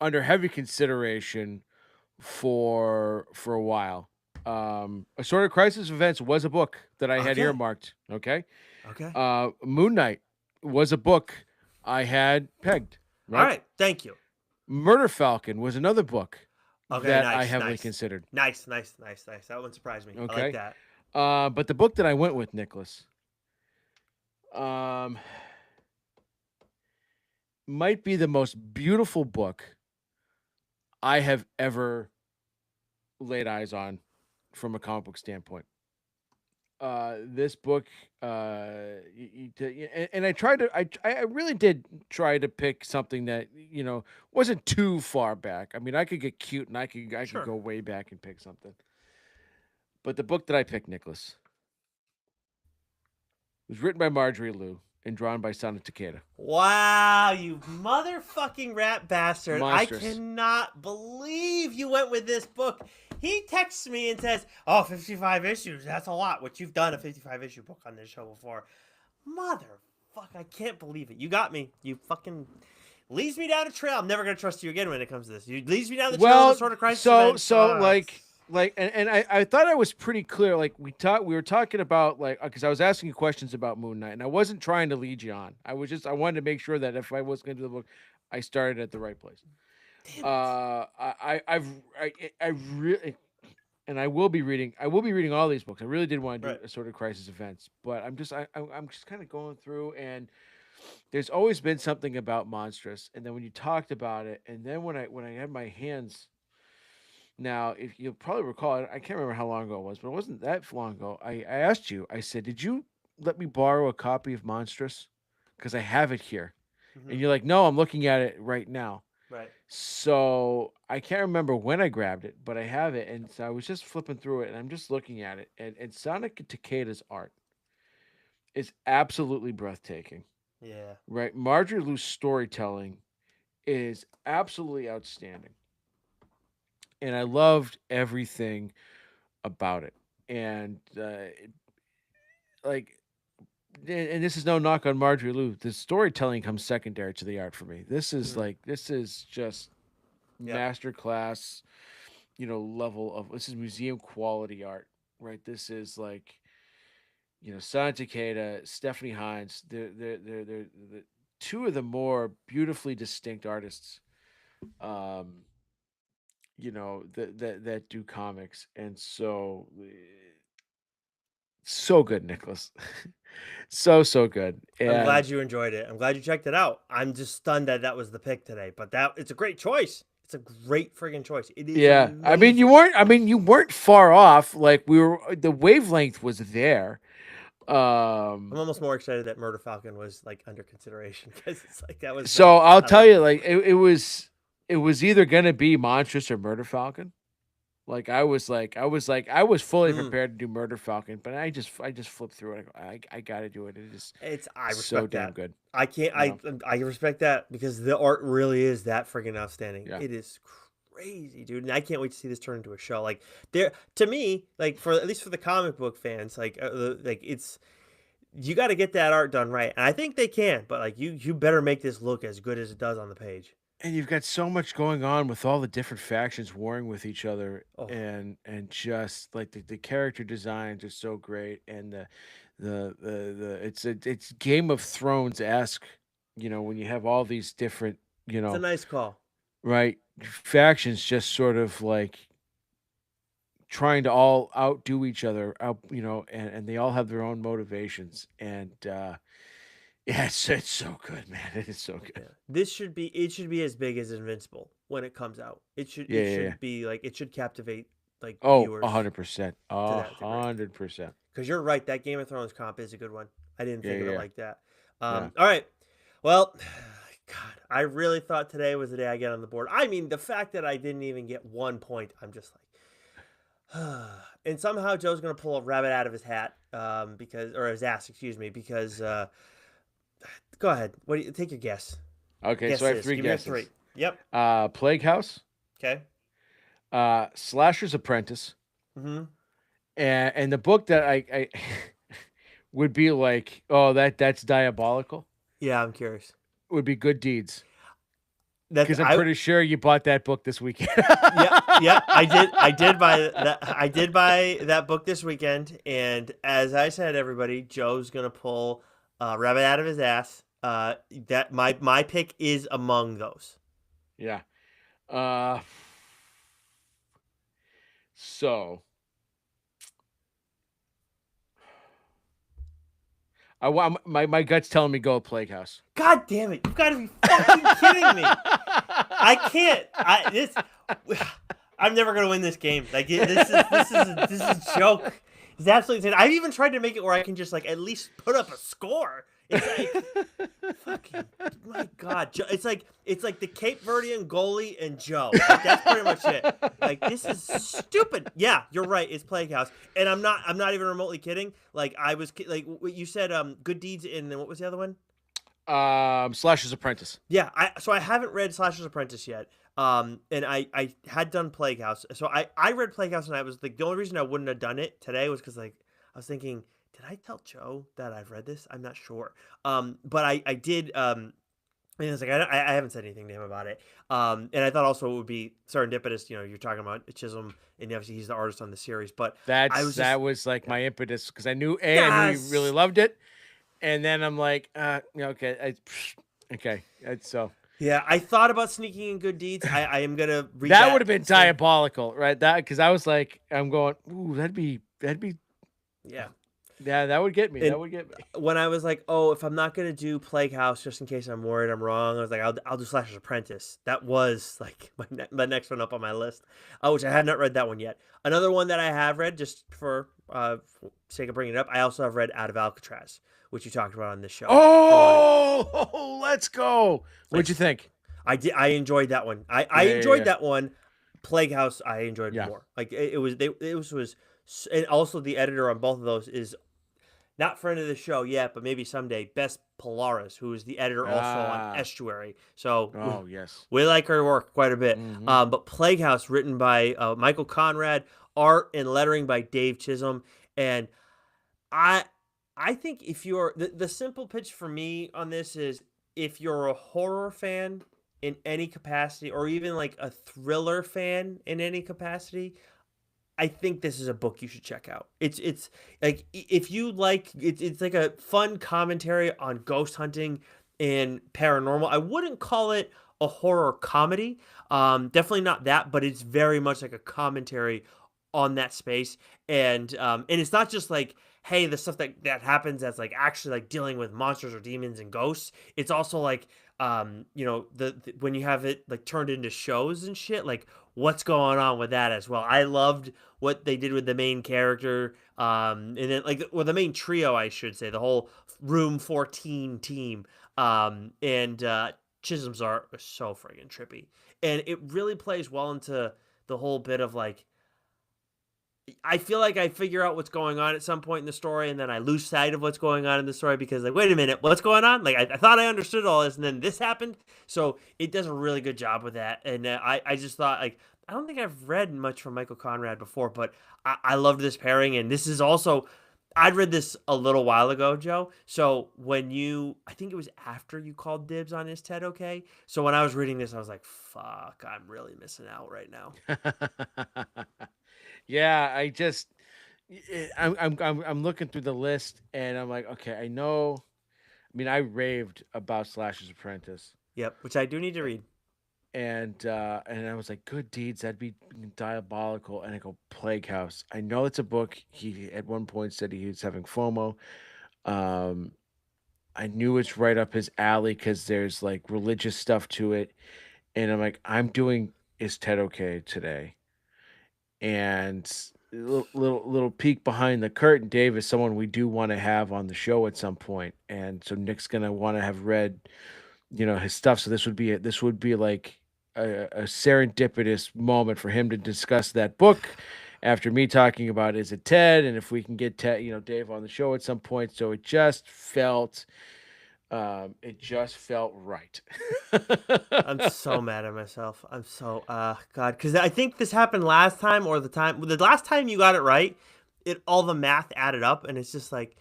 under heavy consideration for a while. Assorted Crisis Events was a book that I had Okay. earmarked. Okay. Okay. Moon Knight was a book I had pegged. All Right. right. Thank you. Murder Falcon was another book Okay. that I Nice. heavily Nice. considered. Nice. Nice. Nice. Nice. That one surprised me. I like Okay. that. But the book that I went with, Nicholas, um, might be the most beautiful book I have ever laid eyes on from a comic book standpoint. This book, and I tried to, I really did try to pick something that wasn't too far back. I mean, I could get cute and I could Sure. go way back and pick something. But the book that I picked, Nicholas, was written by Marjorie Liu and drawn by Sana Takeda. Wow, you motherfucking rat bastard. I Monstrous. cannot believe you went with this book. He texts me and says, "Oh, 55 issues. That's a lot," which you've done a 55 issue book on this show before. Motherfuck, I can't believe it. You got me. You fucking leads me down a trail. I'm never going to trust you again when it comes to this. You leads me down the trail of the Well, sort of crisis so events. so like and I thought I was pretty clear. Like we were talking about, like, because I was asking you questions about Moon Knight, and I wasn't trying to lead you on. I wanted to make sure that if I was going to do the book, I started at the right place. Damn it. I really, and I will be reading. I will be reading all these books. I really did want to do Right. a sort of crisis events, but I'm just kind of going through, and there's always been something about Monstrous. And then when you talked about it, and then when I had my hands. Now, if you'll probably recall, I can't remember how long ago it was, but it wasn't that long ago. I asked you, I said, "Did you let me borrow a copy of Monstrous? Because I have it here." Mm-hmm. And you're like, "No, I'm looking at it right now." Right. So I can't remember when I grabbed it, but I have it. And so I was just flipping through it, and I'm just looking at it. And Sonic Takeda's art is absolutely breathtaking, Yeah. right? Marjorie Liu's storytelling is absolutely outstanding. And I loved everything about it. And like, and this is no knock on Marjorie Liu. The storytelling comes secondary to the art for me. Mm-hmm. This is just Yep. masterclass, level of, this is museum quality art, right? This is like, Sana Takeda, Stephanie Hines. They're two of the more beautifully distinct artists. Um, that do comics, and so good, Nicholas. So good, I'm and glad you enjoyed it. I'm glad you checked it out. I'm just stunned that that was the pick today, but that it's a great choice. It's a great friggin' choice. It is yeah. I mean, amazing. you weren't far off. Like we were, the wavelength was there. I'm Um, almost more excited that Murder Falcon was like under consideration because it's like that was the so I'll out of tell the you, three. like it was either gonna be Monstrous or Murder Falcon. Like I was fully Mm. prepared to do Murder Falcon, but I just flipped through it. I gotta do it. It is It's I so respect damn that. good. I can't. You know? I respect that because the art really is that friggin' outstanding. Yeah. It is crazy, dude, and I can't wait to see this turn into a show. Like there, to me, like for at least for the comic book fans, like it's you got to get that art done right, and I think they can. But like you better make this look as good as it does on the page. And you've got so much going on with all the different factions warring with each other, Oh, and just like the character designs are so great, and it's Game of Thrones esque, when you have all these different, it's a nice call. right, factions just sort of like trying to all outdo each other, and they all have their own motivations, and yeah, it's so good, man. It is so good. Yeah. This should be it should be as big as Invincible when it comes out. Yeah, It yeah, yeah. should be like it should captivate like Oh, viewers 100%. to a that degree. hundred percent. Because you're right, that Game of Thrones comp is a good one. I didn't Yeah, think of it yeah, like that. yeah. All right. Well, God, I really thought today was the day I get on the board. I mean, the fact that I didn't even get 1 point, I'm just like, and somehow Joe's gonna pull a rabbit out of his hat, because or his ass, excuse me, because go ahead. What do you take your guess? Okay, so Guess I have this. three Give me your three. guesses. Yep. Plague House, Okay. Slasher's Apprentice, Mm-hmm. and the book that I would be like, oh, that's diabolical. Yeah, I'm curious. Would be Good Deeds, That's because I'm I pretty sure you bought that book this weekend. Yeah, yeah, I did. I did buy that. I did buy that book this weekend, and as I said, everybody, Joe's gonna pull a rabbit out of his ass. That my pick is among those. Yeah. Uh, so my gut's telling me go Plague House. God damn it! You've got to be fucking kidding me! I can't. I'm never gonna win this game. Like this is a joke. It's absolutely insane. I've even tried to make it where I can just like at least put up a score. It's like fucking my God. It's like the Cape Verdean goalie and Joe. Like, that's pretty much it. Like this is stupid. Yeah, you're right. It's Plague House, and I'm not even remotely kidding. Like I was like what you said. Good Deeds, and then what was the other one? Slasher's Apprentice. Yeah, so I haven't read Slasher's Apprentice yet. And I had done Plague House. So I read Plague House, and I was like, the only reason I wouldn't have done it today was because like I was thinking, did I tell Joe that I've read this? I'm not sure. But I did. And it's like I haven't said anything to him about it. And I thought also it would be serendipitous. You know, you're talking about Chisholm, and obviously he's the artist on the series. But I was just That was like yeah. my impetus, because I knew you really Yes. loved it, and then I'm like, okay, okay, so Yeah, I thought about sneaking in Good Deeds. I am gonna read that would that have been soon. diabolical, right? That, because I was like, I'm going, ooh, that'd be, Yeah. yeah, that would get me. And That would get me. when I was like, "Oh, if I'm not gonna do Plague House, just in case I'm worried I'm wrong," I was like, "I'll do Slasher's Apprentice." That was like my next one up on my list, which I have not read that one yet. Another one that I have read, just for sake of bringing it up, I also have read Out of Alcatraz, which you talked about on this show. For one, Oh, let's go. What'd you it's think? I did I enjoyed that one. I Yeah, yeah, enjoyed yeah, that one. Plague House I enjoyed yeah. more. Like and also the editor on both of those is not friend of the show yet, but maybe someday. Bess Polaris, who is the editor also on Ah, Estuary. So oh yes. we like her work quite a bit. Mm-hmm. But Plague House, written by Michael Conrad, art and lettering by Dave Chisholm, and I I think if you're the simple pitch for me on this is if you're a horror fan in any capacity, or even like a thriller fan in any capacity, I think this is a book you should check out. It's like if you like it's like a fun commentary on ghost hunting and paranormal. I wouldn't call it a horror comedy. Definitely not that, but it's very much like a commentary on that space. And it's not just like, hey, the stuff that happens that's like actually like dealing with monsters or demons and ghosts. It's also like the when you have it like turned into shows and shit, like what's going on with that as well. I loved what they did with the main character, and then like the main trio, I should say, the whole Room 14 team, and Chisholm's art was so friggin' trippy, and it really plays well into the whole bit of like I feel like I figure out what's going on at some point in the story, and then I lose sight of what's going on in the story because, like, wait a minute, what's going on? Like, I thought I understood all this, and then this happened. So it does a really good job with that. And I just thought, like, I don't think I've read much from Michael Conrad before, but I loved this pairing. And this is also, I'd read this a little while ago, Joe. So I think it was after you called dibs on his TED, okay? So when I was reading this, I was like, fuck, I'm really missing out right now. Yeah, I'm looking through the list and I'm like, okay, I know. I mean, I raved about Slash's Apprentice, Yep, which I do need to a- read. and I was like, good deeds, that'd be diabolical. And I go, Plague House. I know it's a book. He at one point said he was having FOMO. Um, I knew it's right up his alley because there's like religious stuff to it, and I'm like, I'm doing Is Ted Okay today? And little peek behind the curtain, Dave is someone we do want to have on the show at some point, and so Nick's gonna want to have read, his stuff. So this would be like a serendipitous moment for him to discuss that book after me talking about Is It Ted, and if we can get Ted, Dave on the show at some point. So it just felt right. I'm so mad at myself. I'm so God, because I think this happened last time or the last time you got it right. It all the math added up, and it's just like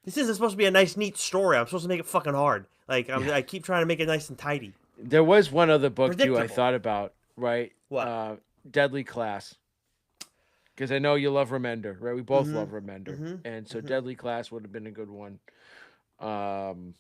this isn't supposed to be a nice, neat story. I'm supposed to make it fucking hard. Like Yeah. I keep trying to make it nice and tidy, There was one other book too I predictable. thought about, right? What? Deadly Class. Because I know you love Remender, right? We both Mm-hmm. love Remender. Mm-hmm. And so Mm-hmm. Deadly Class would have been a good one. Um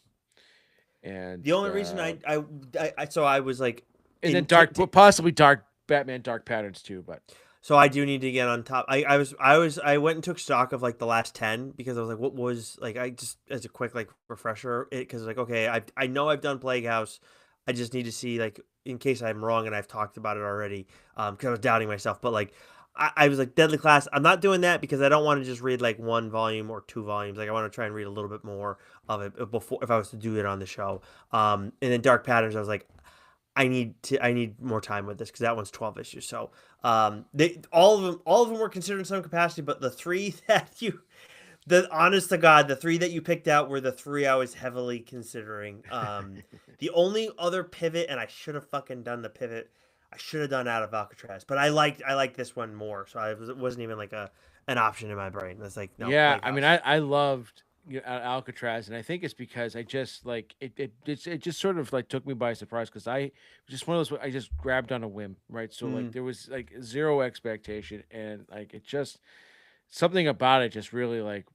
and The only reason uh so I was like and then in possibly Dark Batman Dark Patterns too, but so I do need to get on top. I went and took stock of like the last 10 because I was like, what was like I just as a quick like refresher it because like okay I know I've done Plague House. I just need to see like in case I'm wrong and I've talked about it already because I was doubting myself. But like I was like Deadly Class. I'm not doing that because I don't want to just read like one volume or two volumes. Like I want to try and read a little bit more of it before if I was to do it on the show. And then Dark Patterns. I was like I need more time with this because that one's 12 issues. So they all of them were considered in some capacity, but the three the honest to God, the three that you picked out were the three I was heavily considering. The only other pivot, and I should have fucking done the pivot. I should have done out of Alcatraz, but I liked this one more, so it wasn't even like a an option in my brain. It's like no yeah, Plague I mean House. I loved Alcatraz, and I think it's because I just like it just sort of like took me by surprise because I just one of those I just grabbed on a whim, right? So like Mm. there was like zero expectation, and like it just something about it just really like,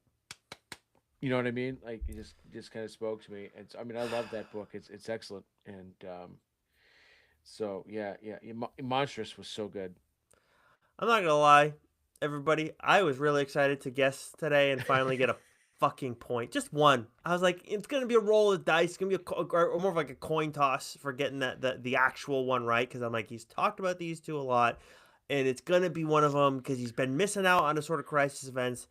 you know what I mean? Like it just kind of spoke to me. And so, I mean, I love that book. It's excellent. And so yeah, Monstrous was so good. I'm not gonna lie, everybody. I was really excited to guess today and finally get a fucking point. Just one. I was like, it's gonna be a roll of dice. It's gonna be or more of like a coin toss for getting the actual one right. Because I'm like, he's talked about these two a lot, and it's gonna be one of them because he's been missing out on the sort of crisis events.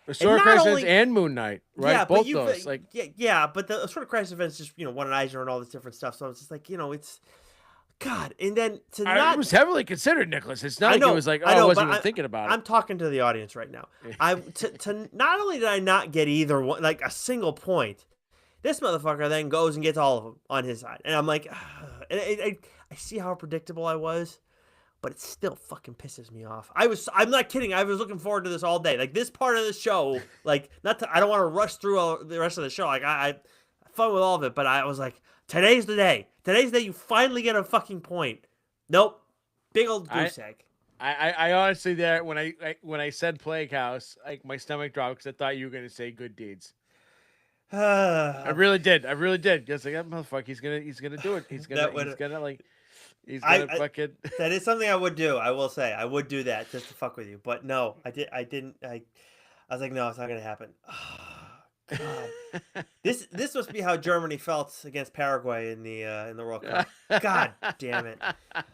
And Restorer not Crisis only and Moon Knight, yeah, right? but Both you've those. Like yeah, but the sort of crisis events just won an Eisner and all this different stuff. So it's just like it's God, and then to it not was heavily considered, Nicholas. It's not like it was like, oh, I I know, wasn't but even thinking about I'm talking to the audience right now. it. To not only did I not get either one, like a single point, this motherfucker then goes and gets all of them on his side, and I'm like, and I see how predictable I was, but it still fucking pisses me off. I'm not kidding. I was looking forward to this all day. Like this part of the show, like I don't want to rush through the rest of the show. Like I fun with all of it, but I was like, today's the day. Today's the day you finally get a fucking point. Nope. Big old I goose egg. I honestly there when I said Plague House, like my stomach dropped because I thought you were gonna say Good Deeds. I that really did. I really did. Because like that motherfucker, he's gonna do it. He's would gonna like he's gonna I fucking that is something I would do. I will say I would do that just to fuck with you. But no, I didn't. I was like, no, it's not gonna happen. Oh, God, this must be how Germany felt against Paraguay in the World Cup. God damn it.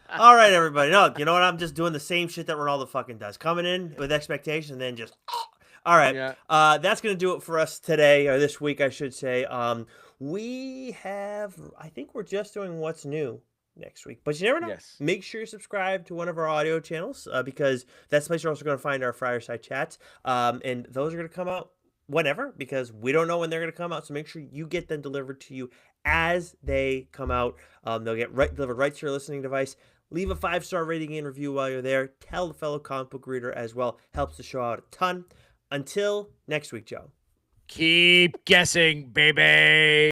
All right, everybody. No, you know what? I'm just doing the same shit that Ronaldo fucking does. Coming in with expectation, and then just. All right. yeah. That's gonna do it for us today, or this week, I should say. We have. I think we're just doing what's new next week, but you never know. Yes. Make sure you subscribe to one of our audio channels because that's the place you're also going to find our Fireside chats. And those are going to come out whenever because we don't know when they're going to come out. So make sure you get them delivered to you as they come out. They'll get delivered right to your listening device. Leave a 5-star rating and review while you're there. Tell a fellow comic book reader as well. Helps the show out a ton. Until next week, Joe. Keep guessing, baby.